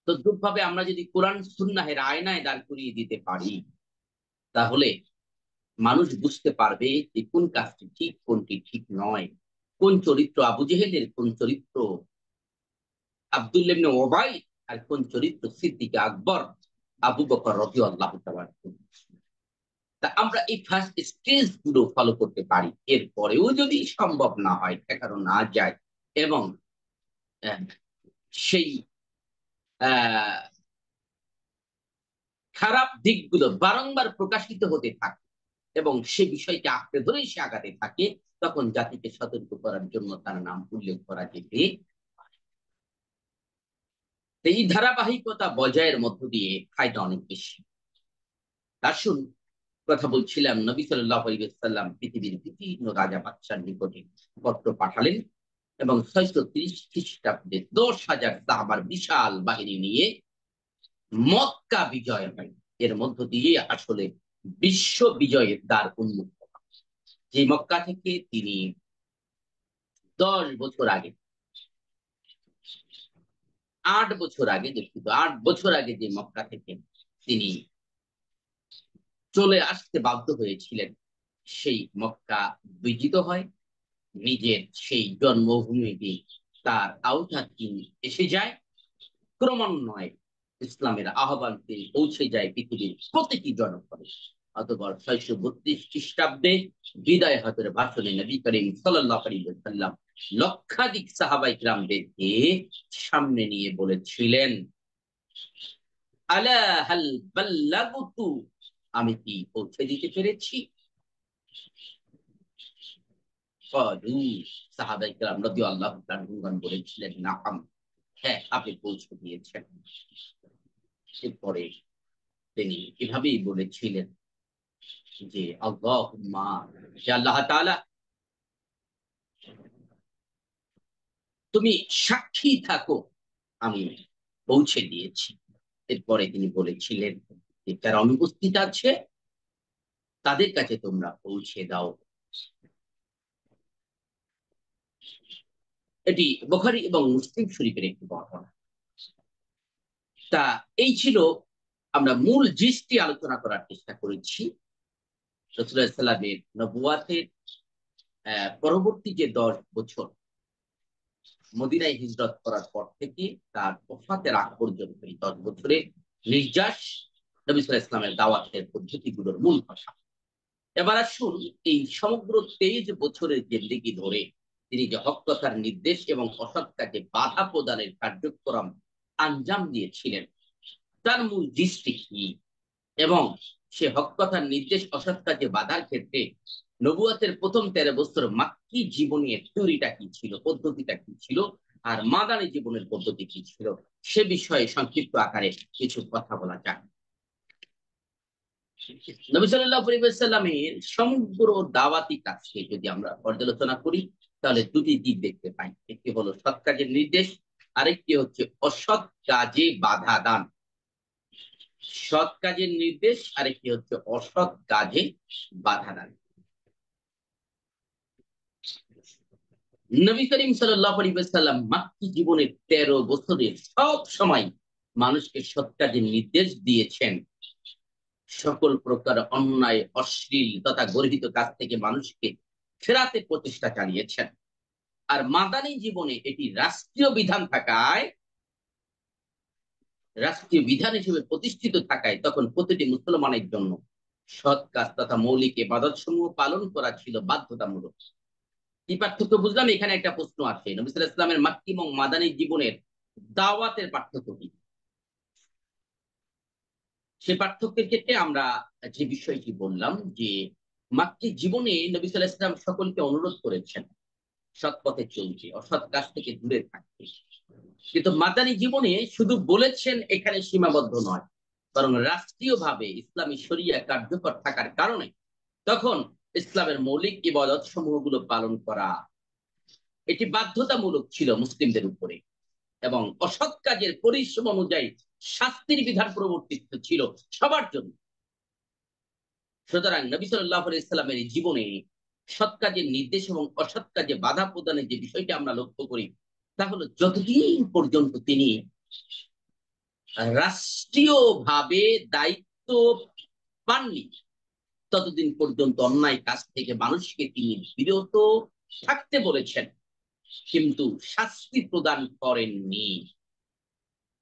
তদ্রুপ ভাবে আমরা যদি কোরআন সুন্নাহের আয়নায় দাঁড় করিয়ে দিতে পারি, তাহলে মানুষ বুঝতে পারবে যে কোন কাজটি ঠিক, কোনটি ঠিক নয়, কোন চরিত্র আবু জেহেলের, কোন চরিত্র আব্দুল্লাহ ইবনে উবাই, আর কোন চরিত্র সিদ্দিক আকবর, আবু বকর রাদিয়াল্লাহু তাআলা। তা আমরা এই ফার্স্ট স্টেজ গুলো ফলো করতে পারি, এরপরেও যদি সম্ভব না হয়, ঠেকানো না যায়, এবং আহ, সেই আহ খারাপ দিকগুলো বারংবার প্রকাশিত হতে থাকে এবং সে বিষয়কে আঁকড়ে ধরেই সে আগাতে থাকে, তখন জাতিকে সতর্ক করার জন্য তার নাম উল্লেখ করা যেতে। এই ধারাবাহিকতা বজায়ের মধ্য দিয়ে ফায়দা অনেক বেশি। আসুন, কথা বলছিলাম, নবী সাল্লাল্লাহু আলাইহি ওয়াসাল্লাম পৃথিবীর বিভিন্ন রাজা বাদশার নিকটে পত্র পাঠালেন এবং 630 খ্রিস্টাব্দে 10,000 সাহাবার বিশাল বাহিনী নিয়ে মক্কা বিজয় হয়। এর মধ্য দিয়ে আসলে বিশ্ব বিজয়ের দ্বার উন্মুক্ত হয়। যে মক্কা থেকে তিনি 10 বছর আগে, 8 বছর আগে, দুঃখিত, 8 বছর আগে যে মক্কা থেকে তিনি চলে আসতে বাধ্য হয়েছিলেন, সেই মক্কা বিজিত হয়। নিজের সেই জন্মভূমিতে তার আওতা তিনি এসে যায়। ক্রমান্বয়ে ইসলামের আহ্বান তিনি পৌঁছে যায় পৃথিবীর প্রতিটি জনপদে। অতঃপর 632 খ্রিস্টাব্দে বিদায় হজের ভাষণে নবী করিম সাল্লাল্লাহু আলাইহি ওয়াসাল্লাম লক্ষাধিক সাহাবায়ে কিরামদেরকে সামনে নিয়ে বলেছিলেন, আলা হাল বাল্লাগতু, আমি কি পৌঁছে দিতে পেরেছি? ক্বালু, সাহাবায়ে কিরাম রাদিয়াল্লাহু তাআলা বলেছিলেন, নাআম, হ্যাঁ, আপনি পৌঁছে দিয়েছেন। এরপরে তিনি এভাবেই বলেছিলেন যে, আল্লাহুম্মা, হে আল্লাহ তাআলা, তুমি সাক্ষী থাকো, আমি পৌঁছে দিয়েছি। এরপরে তিনি বলেছিলেন যে, যারা অনুপস্থিত আছে তাদের কাছে তোমরা পৌঁছে দাও। এটি বুখারী এবং মুসলিম শরীফের একটি বর্ণনা। তা এই ছিল, আমরা মূল জিসটি আলোচনা করার চেষ্টা করেছি। রাসূলুল্লাহ সাল্লাল্লাহু আলাইহি ওয়াসাল্লামের নবুয়াতের পরবর্তী যে 10 বছর, মদিনায় হিজরত করার পর থেকে তার ওফাতের আগ পর্যন্ত এই 10 বছরে নির্যাস নবী সাল্লাল্লাহু আলাইহি ওয়াসাল্লামের দাওয়াতের পদ্ধতিগুলোর মূল কথা। এবার আসুন, এই সমগ্র 23 বছরের জিন্দেগি ধরে তিনি যে হক কথার নির্দেশ এবং অসৎ কাজে বাধা প্রদানের কার্যক্রম আঞ্জাম দিয়েছিলেন, তার মূল দৃষ্টি কি, এবং সে হক কথার নির্দেশ অসৎ কাজে বাধার ক্ষেত্রে নবুয়াতের প্রথম 13 বছর মাক্কি জীবনের থিওরিটা কি ছিল, পদ্ধতিটা কি ছিল, আর মাদানী জীবনের পদ্ধতি কি ছিল, সে বিষয়ে সংক্ষিপ্ত আকারে কিছু কথা বলা যাক। নবী সাল্লাল্লাহু আলাইহি ওয়াসাল্লামের সমগ্র দাওয়াতি কাজকে যদি আমরা পর্যালোচনা করি, তাহলে দুটি দিক দেখতে পাই। একটি হলো সৎ কাজের নির্দেশ, আরেকটি হচ্ছে অসৎ কাজে বাধা দান। সৎ কাজের নির্দেশ, আরেকটি হচ্ছে অসৎ কাজে বাধা দান। নবী করিম সাল্লাল্লাহু আলাইহি ওয়াসাল্লাম মাক্কি জীবনের 13 বছরে সব সময় মানুষকে সৎ কাজের নির্দেশ দিয়েছেন। সকল প্রকার অন্যায়, অশ্লীল তথা গর্হিত কাজ থেকে মানুষকে ফেরাতে প্রচেষ্টা চালিয়েছেন। আর মাদানী জীবনে এটি রাষ্ট্রীয় বিধান থাকায়, রাষ্ট্রীয় বিধান হিসেবে প্রতিষ্ঠিত থাকায়, তখন প্রতিটি মুসলমানের জন্য সৎ কাজ তথা মৌলিক ইবাদত সমূহ পালন করা ছিল বাধ্যতামূলক। কি পার্থক্য বুঝলাম? এখানে একটা প্রশ্ন আছে, নবী সাল্লাল্লাহু আলাইহি ওয়াসাল্লামের মাক্কি এবং মাদানী জীবনের দাওয়াতের পার্থক্য কি? সে পার্থক্যের ক্ষেত্রে আমরা যে বিষয়টি বললাম যে, মাক্কি জীবনে নবী সাল্লাল্লাহু আলাইহি ওয়াসাল্লাম সকলকে অনুরোধ করেছেন সৎ পথে চলতে, অসৎ কাজ থেকে দূরে থাকতে। কিন্তু মাদানী জীবনে শুধু বলেছেন, এখানে সীমাবদ্ধ নয়, বরং রাষ্ট্রীয়ভাবে ইসলামী শরিয়া কার্যকর থাকার কারণে তখন ইসলামের মৌলিক ইবাদত সমূহগুলো পালন করা এটি বাধ্যতামূলক ছিল মুসলিমদের উপরে, এবং অসৎ কাজের পরিশ্রম অনুযায়ী শাস্তির বিধান প্রবর্তিত ছিল সবার জন্য। সুতরাং নবী সাল্লাল্লাহু আলাইহি ওয়াসাল্লামের জীবনে সৎ কাজের নির্দেশ এবং অসৎ কাজে বাধা প্রদানের যে বিষয়টি আমরা লক্ষ্য করি, তা হলো যতদিন পর্যন্ত তিনি রাষ্ট্রীয়ভাবে দায়িত্ব পাননি, ততদিন পর্যন্ত অন্যায় কাজ থেকে মানুষকে তিনি বিরত থাকতে বলেছেন, কিন্তু শাস্তি প্রদান করেননি।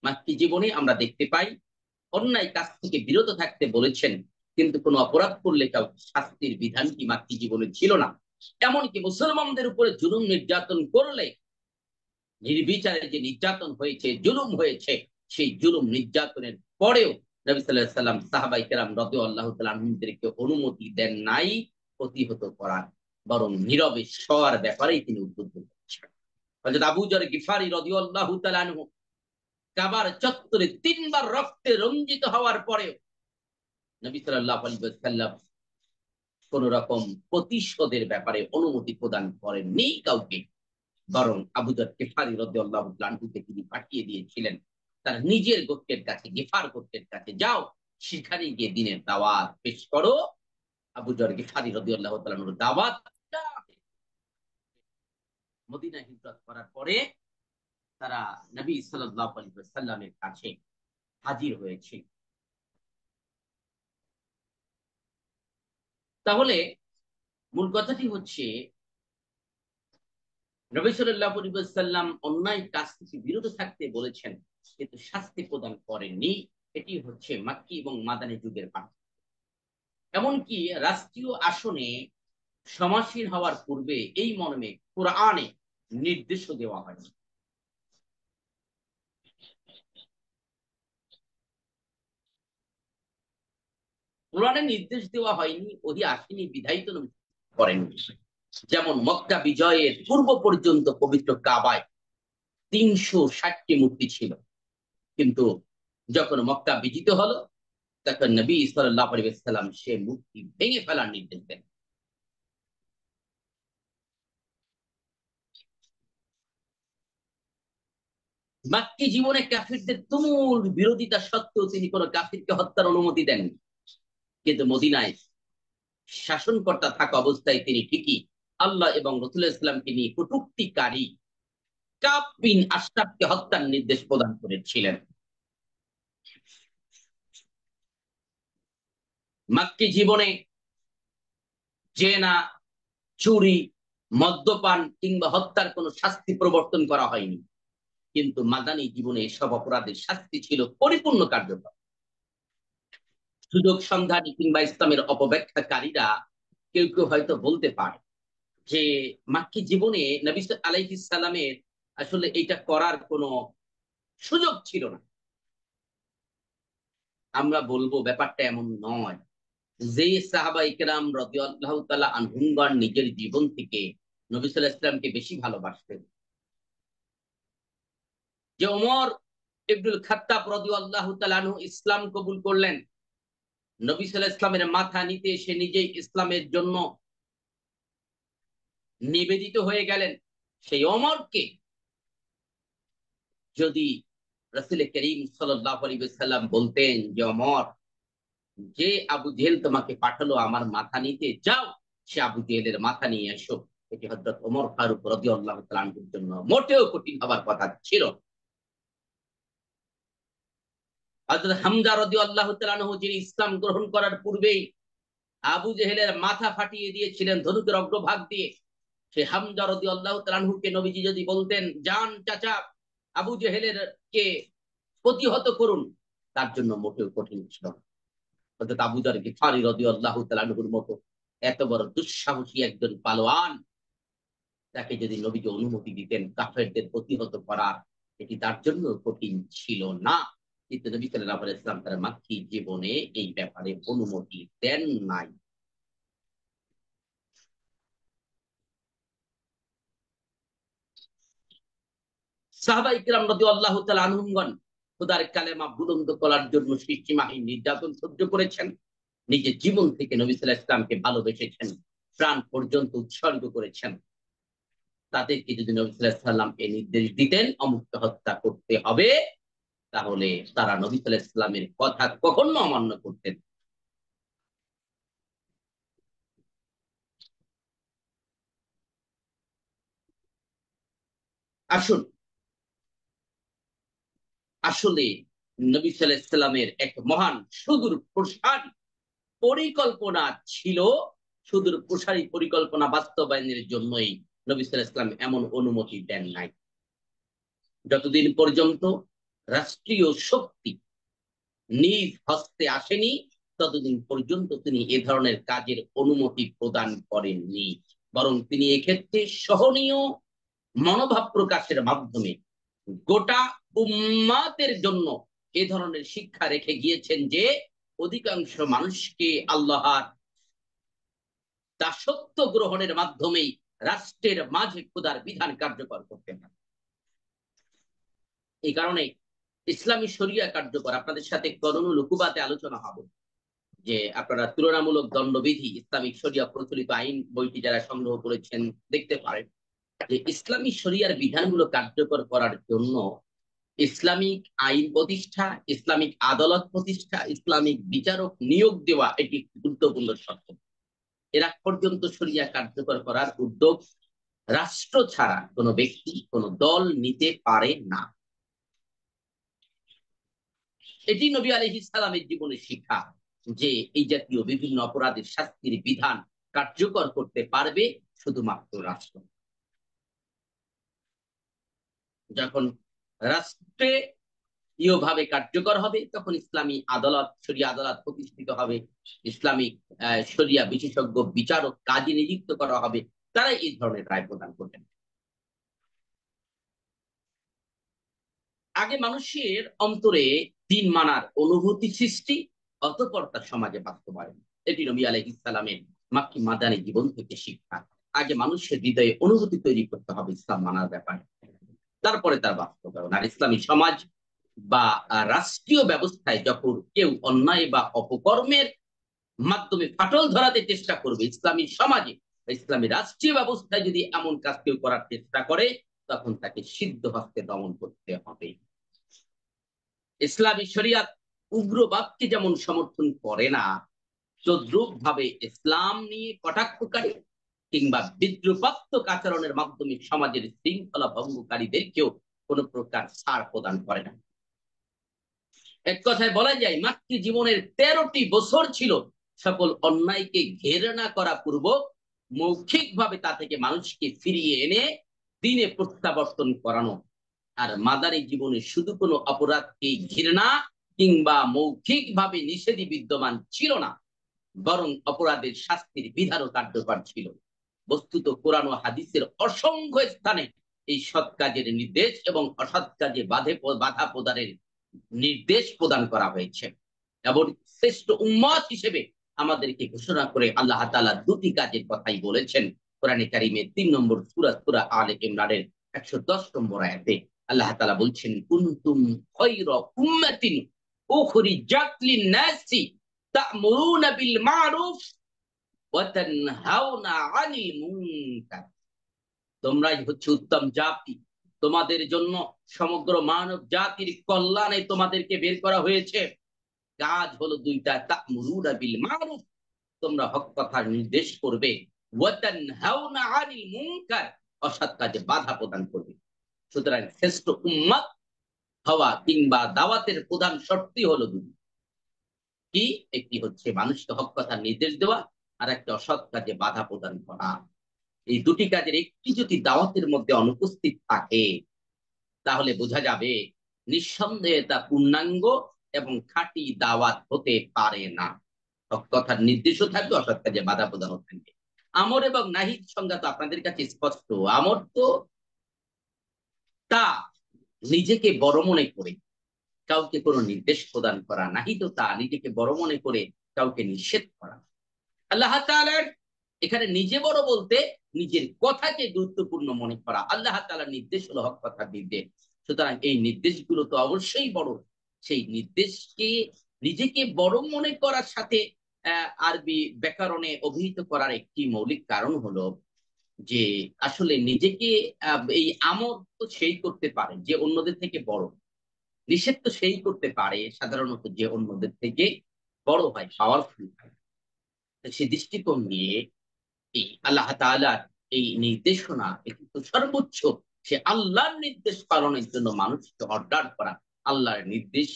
মাক্কি জীবনে আমরা দেখতে পাই অন্যায় কাজ থেকে বিরত থাকতে বলেছেন, কিন্তু কোনো অপরাধ করলে কাউকে শাস্তির বিধান কি মাক্কি জীবনে ছিল না। এমনকি মুসলমানদের উপরে জুলুম নির্যাতন করলে নির্বিচারে যে নির্যাতন হয়েছে, জুলুম হয়েছে, সেই জুলুম নির্যাতনের পরেও নবী সাল্লাল্লাহু আলাইহি সাল্লাম সাহাবায়ে কেরাম রাদিয়াল্লাহু তাআলা আনহুদেরকে অনুমতি দেন নাই প্রতিহত করার, বরং নীরবে সওয়ার ব্যাপারেই তিনি উদ্বুদ্ধ করেছেন। হযরত আবু যর গিফারি রাদিয়াল্লাহু তাআলা আনহু কাবার চত্বরে 3 বার রক্তে রঞ্জিত হওয়ার পরেও নবী সাল্লাল্লাহু আলাইহি ওয়াসাল্লাম কোন রকম প্রতিশোধের ব্যাপারে অনুমতি প্রদান করেননি কাউকে, বরং আবু যর গিফারি রাদিয়াল্লাহু তাআলা আনহুকে তিনি পাঠিয়ে দিয়েছিলেন তার নিজের গোত্রের কাছে, গিফার গোত্রের কাছে, যাও সেখানে গিয়ে দ্বীনের দাওয়াত পেশ করো। আবু যর গিফারি রাদিয়াল্লাহু তাআলা আনহুর দাওয়াত মদিনা হিজরত করার পরে তারা নবী সাল্লাল্লাহু আলাইহি ওয়াসাল্লামের কাছে হাজির হয়েছে। তাহলে মূল কথাটি হচ্ছে নবী সাল্লাল্লাহু আলাইহি ওয়াসাল্লাম অন্যায় কাজ থেকে বিরত থাকতে বলেছেন, কিন্তু শাস্তি প্রদান করেননি। এটি হচ্ছে মাক্কি এবং মাদানী যুগের পার্থক্য। এমনকি রাষ্ট্রীয় আসনে সমাসীন হওয়ার পূর্বে এই মর্মে কোরআনে নির্দেশও দেওয়া হয়নি। কোরআনে নির্দেশ দেওয়া হয়নি, ওহি আসেনি, বিধায়িত করেননি। যেমন মক্কা বিজয়ের পূর্ব পর্যন্ত পবিত্র কাবায় 360টি মূর্তি ছিল, কিন্তু যখন মক্কা বিজিত হলো তখন নবী সাল্লাল্লাহু আলাইহি ওয়াসাল্লাম সে মূর্তি ভেঙে ফেলার নির্দেশ দেন। মাক্কি জীবনে কাফিরদের তুমুল বিরোধিতা সত্ত্বেও তিনি কোন কাফিরকে হত্যার অনুমতি দেননি, কিন্তু মদিনায় শাসনকর্তা থাকা অবস্থায় তিনি ঠিকই আল্লাহ এবং রাসূল ইসলামকে নিয়ে কটূক্তিকারী কাব বিন আশরাফকে হত্যার নির্দেশ প্রদান করেছিলেন। মাক্কি জীবনে জেনা, চুরি, মদ্যপান কিংবা হত্যার কোনো শাস্তি প্রবর্তন করা হয়নি, কিন্তু মাদানী জীবনে এসব অপরাধের শাস্তি ছিল পরিপূর্ণ কার্যকর। সুযোগ সন্ধানী কিংবা ইসলামের অপব্যাখ্যাকারীরা কেউ কেউ হয়তো বলতে পারে যে মাক্কি জীবনে নবী আলাইহিস সালামের আসলে এটা করার কোনো সুযোগ ছিল না। আমরা বলবো ব্যাপারটা এমন নয়। যে সাহাবা ইকরাম রাদিয়াল্লাহু তাআলা আনহুমগণ নিজের জীবন থেকে নবী সাল্লাল্লাহু আলাইহি ওয়াসাল্লামকে বেশি ভালোবাসতেন, যে ওমর ইবনুল খাত্তাব রাদিয়াল্লাহু তাআলা আনহু ইসলাম কবুল করলেন, নবী সাল্লাল্লাহু আলাইহি ওয়াসাল্লামের মাথা নিতে সে নিজেই ইসলামের জন্য নিবেদিত হয়ে গেলেন, সেই ওমরকে যদি রাসূল করিম সাল্লাল্লাহু আলাইহি ওয়াসাল্লাম বলতেন যে ওমর, যে আবু জেহেল তোমাকে পাঠালো আমার মাথা নিতে, যাও সে আবু জেহেলের মাথা নিয়ে এসো, এটি হযরত ওমর ফারুক রাদিয়াল্লাহু তাআলা আনহুর জন্য মোটেও কঠিন হবার কথা ছিল। হযরত হামজা রাদিয়াল্লাহু তাআলা আনহু যিনি ইসলাম গ্রহণ করার পূর্বেই আবু জেহেলের মাথা ফাটিয়ে দিয়েছিলেন ধনুকের অগ্রভাগ দিয়ে, সে হামজা রাদিয়াল্লাহু তাআলা আনহুকে নবীজি যদি বলতেন যান চাচা আবু জেহেলের কে প্রতিহত করুন, তার জন্য মোটেও কঠিন ছিল না। হযরত আবু যর গিফারি রাদিয়াল্লাহু তাআলা আনহুর মতো এত বড় দুঃসাহসী একজন পালোয়ান, তাকে যদি নবীজি অনুমতি দিতেন কাফেরদের প্রতিহত করার, এটি তার জন্য কঠিন ছিল না। কিন্তু নবী সাল্লাল্লাহু আলাইহি ওয়াসাল্লাম তার মাক্কি জীবনে এই ব্যাপারে অনুমতি দেন নাই। সাহাবা ইকরাম রাদিয়াল্লাহু তাআলা আনহুমগণ খোদার কালেমা বুলন্দ করার জন্য সীমাহীন নির্যাতন সহ্য করেছেন, নিজের জীবন থেকে নবী সাল্লাল্লাহু আলাইহি ওয়াসাল্লামকে ভালোবেসেছেন, প্রাণ পর্যন্ত উৎসর্গ করেছেন। তাদেরকে যদি নবী সাল্লাল্লাহু আলাইহি ওয়াসাল্লাম এই নির্দেশ দিতেন অমুককে হত্যা করতে হবে, তাহলে তারা নবী সাল্লাল্লাহু আলাইহি ওয়াসাল্লামের কথা কখনো অমান্য করতেন। আসুন, আসলে নবী সাল্লাল্লাহু আলাইহি ওয়াসাল্লামের এক মহান সুদূর প্রসারী পরিকল্পনা ছিল। সুদূর প্রসারী পরিকল্পনা বাস্তবায়নের জন্যই নবী সাল্লাল্লাহু আলাইহি ওয়াসাল্লাম এমন অনুমতি দেন নাই। যতদিন পর্যন্ত রাষ্ট্রীয় শক্তি নিজ হস্তে আসেনি ততদিন পর্যন্ত তিনি এ ধরনের কাজের অনুমতি প্রদান করেননি, বরং তিনি এক্ষেত্রে সহনীয় মনোভাব প্রকাশের মাধ্যমে গোটা উম্মাতের জন্য এ ধরনের শিক্ষা রেখে গিয়েছেন যে অধিকাংশ মানুষকে আল্লাহর দাসত্ব গ্রহণের মাধ্যমেই রাষ্ট্রের মাঝে খোদার বিধান কার্যকর করতে হবে। এই কারণে ইসলামী শরিয়া কার্যকর, আপনাদের সাথে করণ লুকুবাতে আলোচনা হবে যে আপনারা তুলনামূলক দণ্ডবিধি ইসলামিক শরিয়া প্রচলিত আইন বইটি যারা সংগ্রহ করেছেন দেখতে পারেন যে ইসলামী শরিয়ার বিধানগুলো কার্যকর করার জন্য ইসলামিক আইন প্রতিষ্ঠা, ইসলামিক আদালত প্রতিষ্ঠা, ইসলামিক বিচারক নিয়োগ দেওয়া এটি একটি গুরুত্বপূর্ণ শর্ত। এর আগ পর্যন্ত শরিয়া কার্যকর করার উদ্যোগ রাষ্ট্র ছাড়া কোনো ব্যক্তি কোনো দল নিতে পারে না। এটি নবী আলাইহিস সালামের জীবনের শিক্ষা যে এই জাতীয় বিভিন্ন অপরাধের শাস্তির বিধান কার্যকর করতে পারবে শুধুমাত্র রাষ্ট্র। যখন রাষ্ট্রে ভাবে কার্যকর হবে তখন ইসলামী আদালত, শরিয়া আদালত প্রতিষ্ঠিত হবে, ইসলামিক শরিয়া বিশেষজ্ঞ বিচারক কাজে নিযুক্ত করা হবে, তারা এই ধরনের রায় প্রদান করবেন। আগে মানুষের অন্তরে দিন মানার অনুভূতি সৃষ্টি, অতঃপর তার সমাজে বাস্তবায়ন। এটি নবী আলাইহিস সালামের মাক্কি মাদানী জীবন থেকে শিক্ষা। আগে মানুষের হৃদয়ে অনুভূতি তৈরি করতে হবে ইসলাম মানার ব্যাপারে, তারপরে তার বাস্তবায়ন। আর ইসলামী সমাজ বা রাষ্ট্রীয় ব্যবস্থায় যখন কেউ অন্যায় বা অপকর্মের মাধ্যমে ফাটল ধরাতে চেষ্টা করবে, ইসলামী সমাজে ইসলামী রাষ্ট্রীয় ব্যবস্থায় যদি এমন কাজ কেউ করার চেষ্টা করে তখন তাকে সিদ্ধ হস্তে দমন করতে হবে। ইসলামী শরিয়াত উগ্রবাদকে যেমন সমর্থন করে না, তদ্রূপ ভাবে ইসলাম নিয়ে কটাক্ষকারী কিংবা বিদ্রুপাত্মক আচরণের মাধ্যমে সমাজের শৃঙ্খলা ভঙ্গকারীদেরকেও কোন প্রকার ছাড় প্রদান করে না। এক কথায় বলা যায় মাক্কি জীবনের 13টি বছর ছিল সকল অন্যায়কে ঘেরানা করা পূর্বক মৌখিকভাবে তা থেকে মানুষকে ফিরিয়ে এনে দিনে প্রত্যাবর্তন করানো। আর মাদানী জীবনে শুধু কোনো অপরাধকে ঘৃণা কিংবা মৌখিকভাবে নিষেধই বিদ্যমান ছিল না, বরং অপরাধের শাস্তির বিধানও কার্যকর ছিল। বস্তুত কোরআন ও হাদিসের অসংখ্য স্থানে এই সৎ কাজের নির্দেশ এবং অসৎ কাজে বাধা প্রদানের নির্দেশ প্রদান করা হয়েছে। এবং শ্রেষ্ঠ উম্মত হিসেবে আমাদেরকে ঘোষণা করে আল্লাহ তাআলা দুটি কাজের কথাই বলেছেন কোরআনে কারিমের 3 নম্বর সূরা সূরা আলে ইমরানের 110 নম্বর আয়াতে। আল্লাহ তাআলা বলছেন কুনতুম খায়রা উম্মাতিন উখরিজাত লিন-নাসি তা'মুরুনা বিল মা'রুফ ওয়া তানহাউনা আনিল মুনকার। তোমরাই হচ্ছে উত্তম জাতি, তোমাদের জন্য সমগ্র মানব জাতির কল্যাণে তোমাদেরকে বের করা হয়েছে। কাজ হলো দুইটা, তা'মুরুনা বিল মা'রুফ, তোমরা হক কথার নির্দেশ করবে, ওয়া তানহাউনা আনিল মুনকার, অসৎ কাজে বাধা প্রদান করবে। সুতরাং শ্রেষ্ঠ উম্মত হওয়া কিংবা দাওয়াতের প্রধান শর্তই হলো দুটি। কি? একটি হচ্ছে মানুষকে হক কথার নির্দেশ দেওয়া, আর একটা অসৎ কাজে বাধা প্রদান করা। এই দুটি কাজের একটি যদি দাওয়াতের মধ্যে অনুপস্থিত থাকে তাহলে বোঝা যাবে নিঃসন্দেহে তা পূর্ণাঙ্গ এবং খাঁটি দাওয়াত হতে পারে না। হক কথার নির্দেশও থাকবে, অসৎ কাজে বাধা প্রদানও থাকবে। আমর এবং নাহির সংজ্ঞা তো আপনাদের কাছে স্পষ্ট। আমর তো তা নিজেকে বড় মনে করে কাউকে কোনো নির্দেশ প্রদান করা, নাহি তো তা নিজেকে বড় মনে করে কাউকে নিষেধ করা। আল্লাহ তাআলার এখানে নিজে বড় বলতে নিজের কথাকে গুরুত্বপূর্ণ মনে করা। আল্লাহ তাআলার নির্দেশ হলো হক কথার নির্দেশ, সুতরাং এই নির্দেশগুলো তো অবশ্যই বড়। সেই নির্দেশকে নিজেকে বড় মনে করার সাথে আরবি ব্যাকরণে অভিহিত করার একটি মৌলিক কারণ হলো যে আসলে নিজেকে এই আমর তো সেই করতে পারে যে অন্যদের থেকে বড়, নিষেধ তো সেই করতে পারে সাধারণত যে অন্যদের থেকে বড় হয়, পাওয়ারফুল হয়। সে দৃষ্টিকোণ নিয়ে এই আল্লাহ তাআলার এই নির্দেশনা এটি তো সর্বোচ্চ। সে আল্লাহর নির্দেশ পালনের জন্য মানুষকে অর্ডার করা, আল্লাহর নির্দেশ,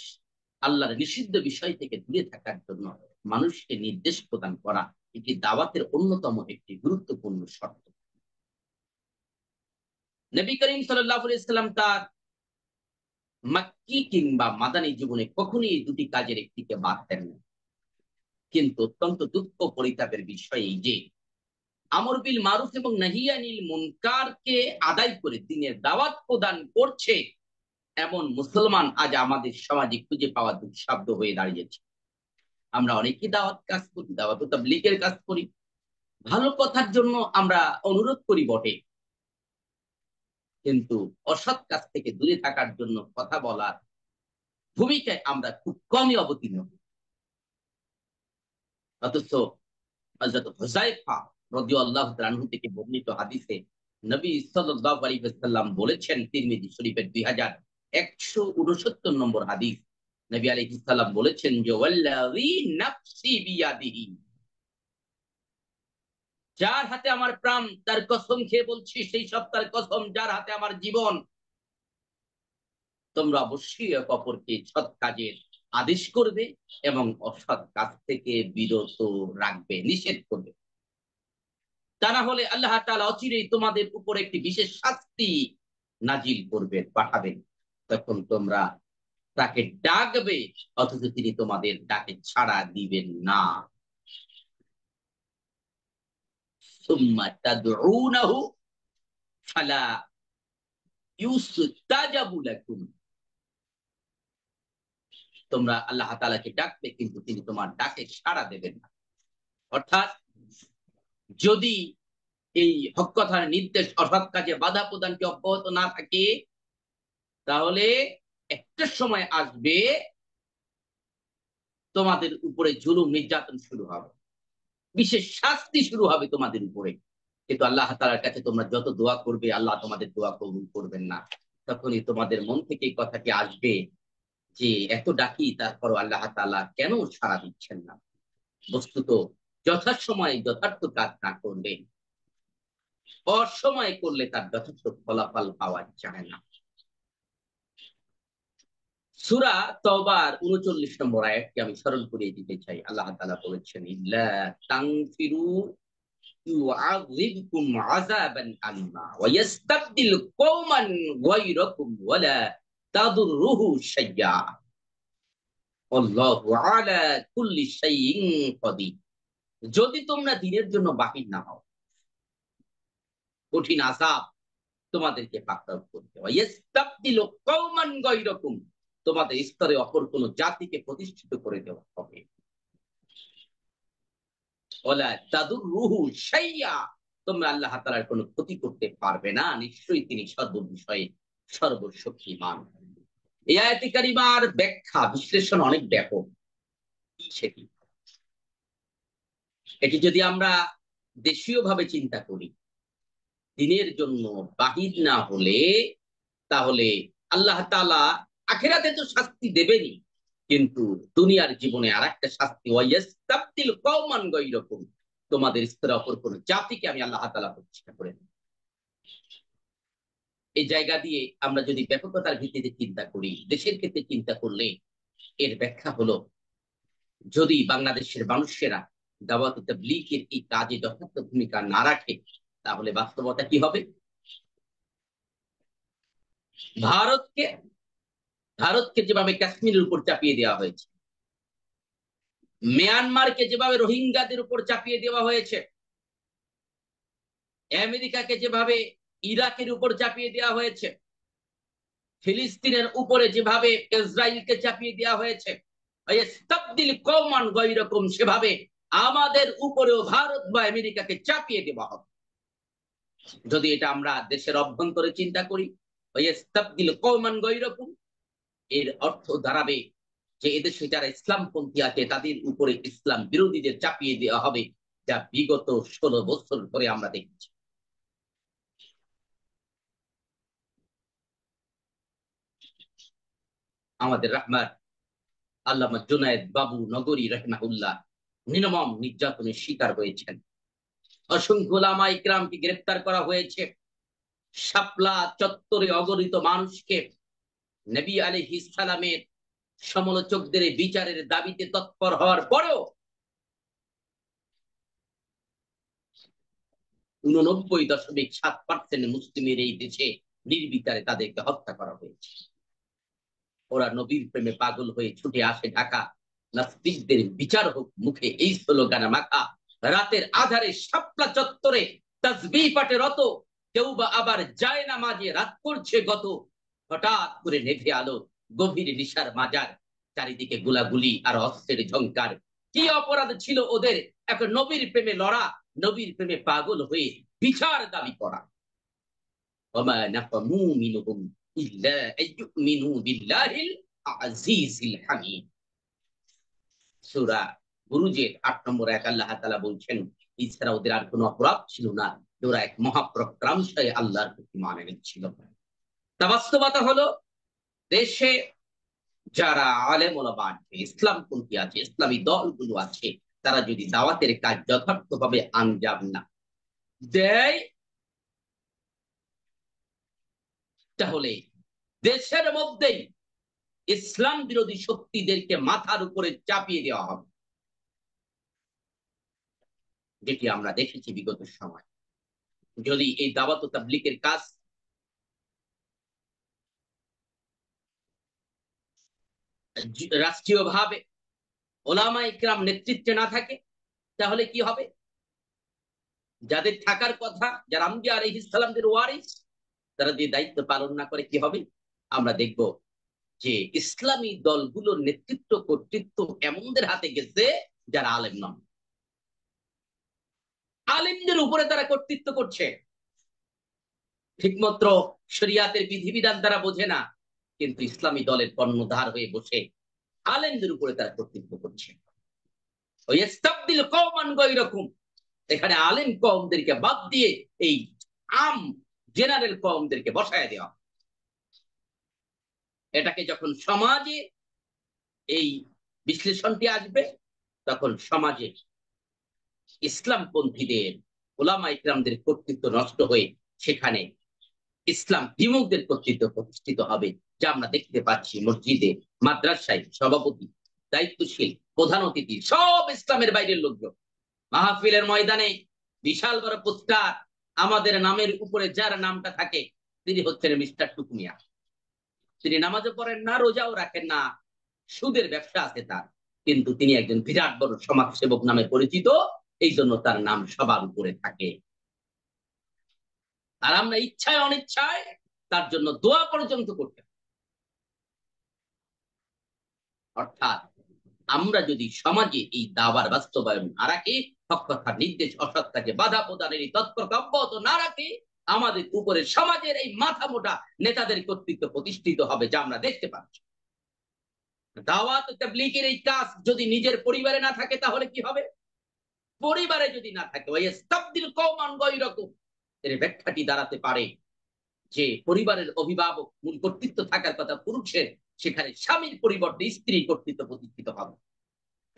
আল্লাহর নিষিদ্ধ বিষয় থেকে দূরে থাকার জন্য মানুষকে নির্দেশ প্রদান করা, এটি দাওয়াতের অন্যতম একটি গুরুত্বপূর্ণ শর্ত। নবী করিম সাল্লাল্লাহু আলাইহি ওয়াসাল্লাম তার মাক্কি কিংবা মাদানী জীবনে কখনোই এই দুটি কাজের একটিকে বাদ দেন না। কিন্তু অত্যন্ত দুঃখ পরিতাপের বিষয় এই যে আমর বিল মারুফ এবং নাহি আনিল মুনকারকে আদায় করে দিনের দাওয়াত প্রদান করছে এমন মুসলমান আজ আমাদের সমাজে খুঁজে পাওয়া দুঃসাধ্য হয়ে দাঁড়িয়েছে। আমরা অনেকেই দাওয়াত কাজ করি, দাওয়াত ও তাবলীগের কাজ করি, ভালো কথার জন্য আমরা অনুরোধ করি বটে, কিন্তু অসৎ কাজ থেকে দূরে থাকার জন্য কথা বলার ভূমিকায় আমরা খুব কমই অবতীর্ণ হই। অথচ হযরত হুযায়ফা রাদিয়াল্লাহু তাআলা আনহু থেকে বর্ণিত হাদিসে নবী সাল্লাল্লাহু আলাইহি ওয়াসাল্লাম বলেছেন, তিরমিজি শরীফের 2169 নম্বর হাদিস, নবী আলাইহিস সালাম বলেছেন যে ওয়াল্লাযী নাফসি বিয়াদিহি, যার হাতে আমার প্রাণ, তার কসম খেয়ে বলছি, সেই সত্তার কসম যার হাতে আমার জীবন, তোমরা অবশ্যই এক অপরকে সৎ কাজের আদেশ করবে এবং অসৎ কাজ থেকে বিরত রাখবে, নিষেধ করবে। তা না হলে আল্লাহ তাআলা অচিরেই তোমাদের উপর একটি বিশেষ শাস্তি নাজিল করবেন, পাঠাবেন। তখন তোমরা তাকে ডাকবে, অথচ তিনি তোমাদের ডাকে ছাড়া দিবেন না। সুম্মা তাদউনাহু ফালা ইউস্তাজাবু লাকুম, তোমরা আল্লাহ তাআলাকে ডাকবে কিন্তু তিনি তোমার ডাকে সাড়া দেবেন না। অর্থাৎ যদি এই হক কথার নির্দেশ, অসৎ কাজে বাধা প্রদানকে অব্যাহত না থাকে, তাহলে একটা সময় আসবে তোমাদের উপরে জুলুম নির্যাতন শুরু হবে, বিশেষ শাস্তি শুরু হবে তোমাদের উপরে। কিন্তু আল্লাহ তাআলার কাছে তোমরা যত দোয়া করবে, আল্লাহ তোমাদের দোয়া কবুল করবেন না। তখনই তোমাদের মন থেকে এই কথাটি আসবে যে এত ডাকি, তারপরও আল্লাহ তাআলা কেন সাড়া দিচ্ছেন না। বস্তুত যথাসময়ে যথার্থ কাজ না করলে, অসময়ে করলে তার যথার্থ ফলাফল পাওয়া যায় না। সূরা তওবার ৩৯ নম্বর আয়াতটি আমি স্মরণ করিয়ে দিতে চাই। আল্লাহ তাআলা বলেছেন, ইল্লা তানফিরু يعذبكم عذابا أليما ويستبدل قوما غيركم ولا تضره شيئا والله على كل شيء قدير। যদি তোমরা দিনের জন্য বাহির না হও, কঠিন আযাব তোমাদেরকে পাকড়াও করতে হয়। ইস্তাবদিলু কওমান গায়রাকুম, তোমাদের স্তরে অপর কোন জাতিকে প্রতিষ্ঠিত করে দেওয়া হবে। ওয়ালা তাদুররুহু শাইয়া, তোমরা আল্লাহ তাআলার কোনো ক্ষতি করতে পারবে না, নিশ্চয়ই তিনি সর্ববিষয়ে সর্বশক্তিমান। এই আয়াতে কারিমার ব্যাখ্যা বিশ্লেষণ অনেক ব্যাপক। সেটি এটি যদি আমরা দেশীয় ভাবে চিন্তা করি, দিনের জন্য বাহির না হলে, তাহলে আল্লাহ তাআলা আখিরাতে তো শাস্তি দেবেনই, কিন্তু দুনিয়ার জীবনে আর একটা শাস্তি, ওয়াইয়াস্তাবদিল কওমান গায়রাকুম, তোমাদের স্তরে অপর কোন জাতিকে আমি আল্লাহ তাআলা প্রতিষ্ঠা করে দেব। এই জায়গা দিয়ে আমরা যদি ব্যাপকতার ভিত্তিতে চিন্তা করি, দেশের ক্ষেত্রে চিন্তা করলে এর ব্যাখ্যা হলো, যদি বাংলাদেশের মানুষেরা দাওয়াত তাবলীগের এই কাজে যথার্থ ভূমিকা না রাখে, তাহলে বাস্তবতা কি হবে? ভারতকে ভারতকে যেভাবে কাশ্মীরের উপর চাপিয়ে দেওয়া হয়েছে, মিয়ানমারকে যেভাবে রোহিঙ্গাদের উপর চাপিয়ে দেওয়া হয়েছে, আমেরিকাকে যেভাবে ইরাকের উপর চাপিয়ে দেওয়া হয়েছে, ফিলিস্তিনের উপরে যেভাবে ইসরায়েলকে চাপিয়ে দেওয়া হয়েছে, সেভাবে আমাদের উপরেও ভারত বা আমেরিকাকে চাপিয়ে দেওয়া হবে। যদি এটা আমরা দেশের অভ্যন্তরে চিন্তা করি, এর অর্থ দাঁড়াবে যে এদেশে যারা ইসলামপন্থী আছে তাদের উপরে ইসলাম বিরোধীদের চাপিয়ে দেওয়া হবে, যা বিগত 16 বছর ধরে আমরা দেখছি। আমাদের রাহমাত আল্লামা জুনায়েদ বাবু নগরী রাহিমাহুল্লাহ নির্মম নির্যাতনের শিকার হয়েছেন। অসংখ্য উলামা ইকরামকে গ্রেফতার করা হয়েছে। শাপলা চত্বরে অগণিত মানুষকে নবী আলাইহিস সালামের সমালোচকদের বিচারের দাবিতে তৎপর হওয়ার পরেও 89.7% মুসলিমের এই দেশে নির্বিচারে তাদেরকে হত্যা করা হয়েছে। ওরা নবীর প্রেমে পাগল হয়ে ছুটে আসে ঢাকা, নাস্তিকদের বিচার হোক মুখে এই স্লোগানে মাখা। রাতের আধারে শাপলা চত্বরে তাসবিহ পাঠে রত, কেউ বা আবার যায় না মাঝে রাত করছে গত। হঠাৎ করে নেভে আলো, গভীর নিশার মাজার, চারিদিকে গুলাগুলি আর অস্ত্রের ঝংকার। কি অপরাধ ছিল ওদের এখন নবীর প্রেমে লড়া, নবীর প্রেমে পাগল হয়ে বিচার দাবি করা। ওমা নাকামু মিনহুম ইল্লা আইয়ুমিনু বিল্লাহিল আজিজিল হামিদ। সূরা বুরুজের ৮ নম্বর আয়াত আল্লাহ তাআলা বলছেন, এছাড়া ওদের আর কোনো অপরাধ ছিল না, ওরা এক মহাপরাক্রমশালী আল্লাহর প্রতি মান এনেছিল। তা বাস্তবতা হলো, দেশে যারা আলেম ওলামা আছে, ইসলামপন্থী আছে, ইসলামী দলগুলো আছে, তারা যদি দাওয়াতের কাজ যথার্থভাবে আঞ্জাম না দেয়, তাহলে দেশের মধ্যেই ইসলাম বিরোধী শক্তিদেরকে মাথার উপরে চাপিয়ে দেওয়া হবে, যেটি আমরা দেখেছি বিগত সময়। যদি এই দাওয়াত ও তাবলীগের কাজ রাষ্ট্রীয়ভাবে ওলামা ইকরাম নেতৃত্বে না থাকে, তাহলে কি হবে? যাদের থাকার কথা, যারা আম্বিয়া আলাইহিস সালামদের ওয়ারিস, তারা যে দায়িত্ব পালন না করে কি হবে? আমরা দেখব যে ইসলামী দলগুলোর নেতৃত্ব কর্তৃত্ব এমনদের হাতে গেছে যারা আলেম নন। আলেমদের উপরে তারা কর্তৃত্ব করছে, ঠিকমতো শরিয়াতের বিধিবিধান তারা বোঝে না, কিন্তু ইসলামী দলের কর্ণধার হয়ে বসে আলেমদের উপরে তারা কর্তৃত্ব করছে। ওই ইস্তাবদিল কওমান গায়রাকুম, এখানে আলেম কওমদেরকে বাদ দিয়ে এই আম জেনারেল কওমদেরকে বসায় দেওয়া। এটাকে যখন সমাজে এই বিশ্লেষণটি আসবে, তখন সমাজে ইসলামপন্থীদের ওলামা ইকরামদের কর্তৃত্ব নষ্ট হয়ে সেখানে ইসলাম বিমুখদের কর্তৃত্ব প্রতিষ্ঠিত হবে, যা আমরা দেখতে পাচ্ছি। মসজিদে, মাদ্রাসায় সভাপতি, দায়িত্বশীল, প্রধান অতিথি সব ইসলামের বাইরের লোকজন। মাহফিলের ময়দানে বিশাল বড় পোস্টার, আমাদের নামের উপরে যার নামটা থাকে তিনি হচ্ছেন মিস্টার টুকমিয়া। তিনি নামাজও পড়েন না, রোজাও রাখেন না, সুদের ব্যবসা আছে তার, কিন্তু তিনি একজন বিরাট বড় সমাজসেবক নামে পরিচিত, এই জন্য তার নাম সবার উপরে থাকে। আর আমরা ইচ্ছায় অনিচ্ছায় তার জন্য দোয়া পর্যন্ত করতে। অর্থাৎ আমরা যদি সমাজে এই দাওয়ার বাস্তবায়ন না রাখি, হক কথা নির্দেশ অসৎ কাজে বাধা প্রদানের তৎপরতা অব্যাহত না রাখি, আমাদের উপরে সমাজের এই মাথা মোটা নেতাদের কর্তৃত্ব প্রতিষ্ঠিত হবে, যা আমরা দেখতে পাচ্ছি। দাওয়াত তাবলীগের এই কাজ যদি নিজের পরিবারে না থাকে, তাহলে কি হবে? পরিবারে যদি না থাকে, ওই ইস্তাবদিল কওমান গায়রাকুম, এর ব্যাখ্যাটি দাঁড়াতে পারে যে পরিবারের অভিভাবক, মূল কর্তৃত্ব থাকার কথা পুরুষের, সেখানে স্বামীর পরিবর্তে স্ত্রীর কর্তৃত্ব প্রতিষ্ঠিত হবে।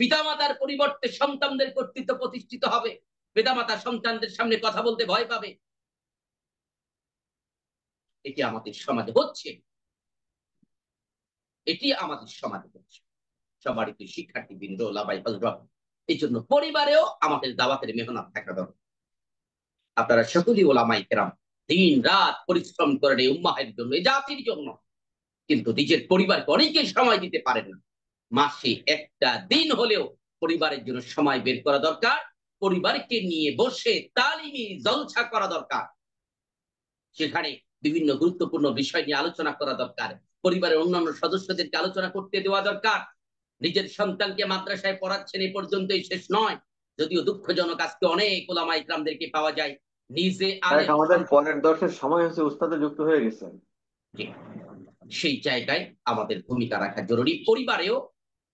পিতামাতার পরিবর্তে সন্তানদের কর্তৃত্ব প্রতিষ্ঠিত হবে। পিতামাতা সন্তানদের সামনে কথা বলতে ভয় পাবে। এটি আমাদের সমাজে হচ্ছে, এটি আমাদের সমাজে হচ্ছে। সবারই শিক্ষার্থী বৃন্দ, ওলামায়ে হযরত, এই জন্য পরিবারেও আমাদের দাওয়াতের মেহনত থাকা দরকার। আপনারা সকলেই ওলামায়ে কেরাম, দিন রাত পরিশ্রম করেন এই উম্মাহের জন্য, এই জাতির জন্য, কিন্তু নিজের পরিবারকে অনেকেই সময় দিতে পারেন না। মাসে একটা দিন হলেও পরিবারের জন্য সময় বের করা দরকার। পরিবারকে নিয়ে বসে তালিমি জলসা করা দরকার, সেখানে বিভিন্ন গুরুত্বপূর্ণ বিষয় নিয়ে আলোচনা করা দরকার। পরিবারের অন্যান্য সদস্যদেরকে আলোচনা করতে দেওয়া দরকার। নিজের সন্তানকে মাদ্রাসায় পড়াচ্ছেন, এই পর্যন্তই শেষ নয়। যদিও দুঃখজনক, আজকে অনেক ওলামা ইকরামদেরকে পাওয়া যায় নিজে আলেম, আমাদের পরের দর্শের সময় হচ্ছে, উস্তাদে যুক্ত হয়ে গেছেন। সেই জায়গায় আমাদের ভূমিকা রাখা জরুরি। পরিবারেও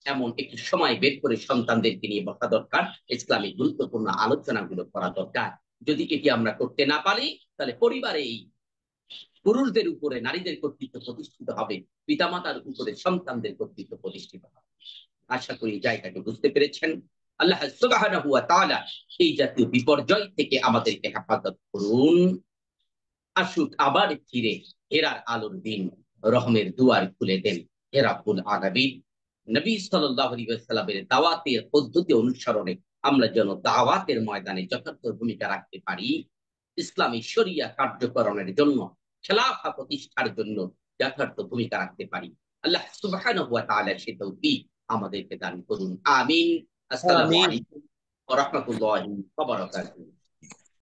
এমন একটি সময় বের করে সন্তানদেরকে নিয়ে বসা দরকার, ইসলামিক গুরুত্বপূর্ণ আলোচনাগুলো করা দরকার। যদি এটি আমরা করতে না পারি, তাহলে পরিবারে এই পুরুষদের উপরে নারীদের কর্তৃত্ব প্রতিষ্ঠিত হবে, পিতামাতার উপরে সন্তানদের কর্তৃত্ব প্রতিষ্ঠিত হবে। আশা করি জায়গাটা বুঝতে পেরেছেন। আল্লাহ সুবহানাহু ওয়া তাআলা এই জাতীয় বিপর্যয় থেকে আমাদেরকে হেফাজত করুন। আসুক আবার ফিরে হেরার আলোর দিন, রহমের দুয়ার খুলে দেন হে রাব্বুল আলামিন। নবী সাল্লাল্লাহু আলাইহি ওয়াসাল্লামের দাওয়াতের পদ্ধতি অনুসরণে আমরা যেন দাওয়াতের ময়দানে যথার্থ ভূমিকা রাখতে পারি, ইসলামী শরিয়া কার্যকরণের জন্য, খেলাফা প্রতিষ্ঠার জন্য যথার্থ ভূমিকা রাখতে পারি। আল্লাহ সুবহানাহু ওয়া তাআলা সে তৌফিক আমাদেরকে দান করুন। আমিন। আসসালামু আমিন। আলাইকুম ওয়া রাহমাতুল্লাহি ওয়া বারাকাতুহু।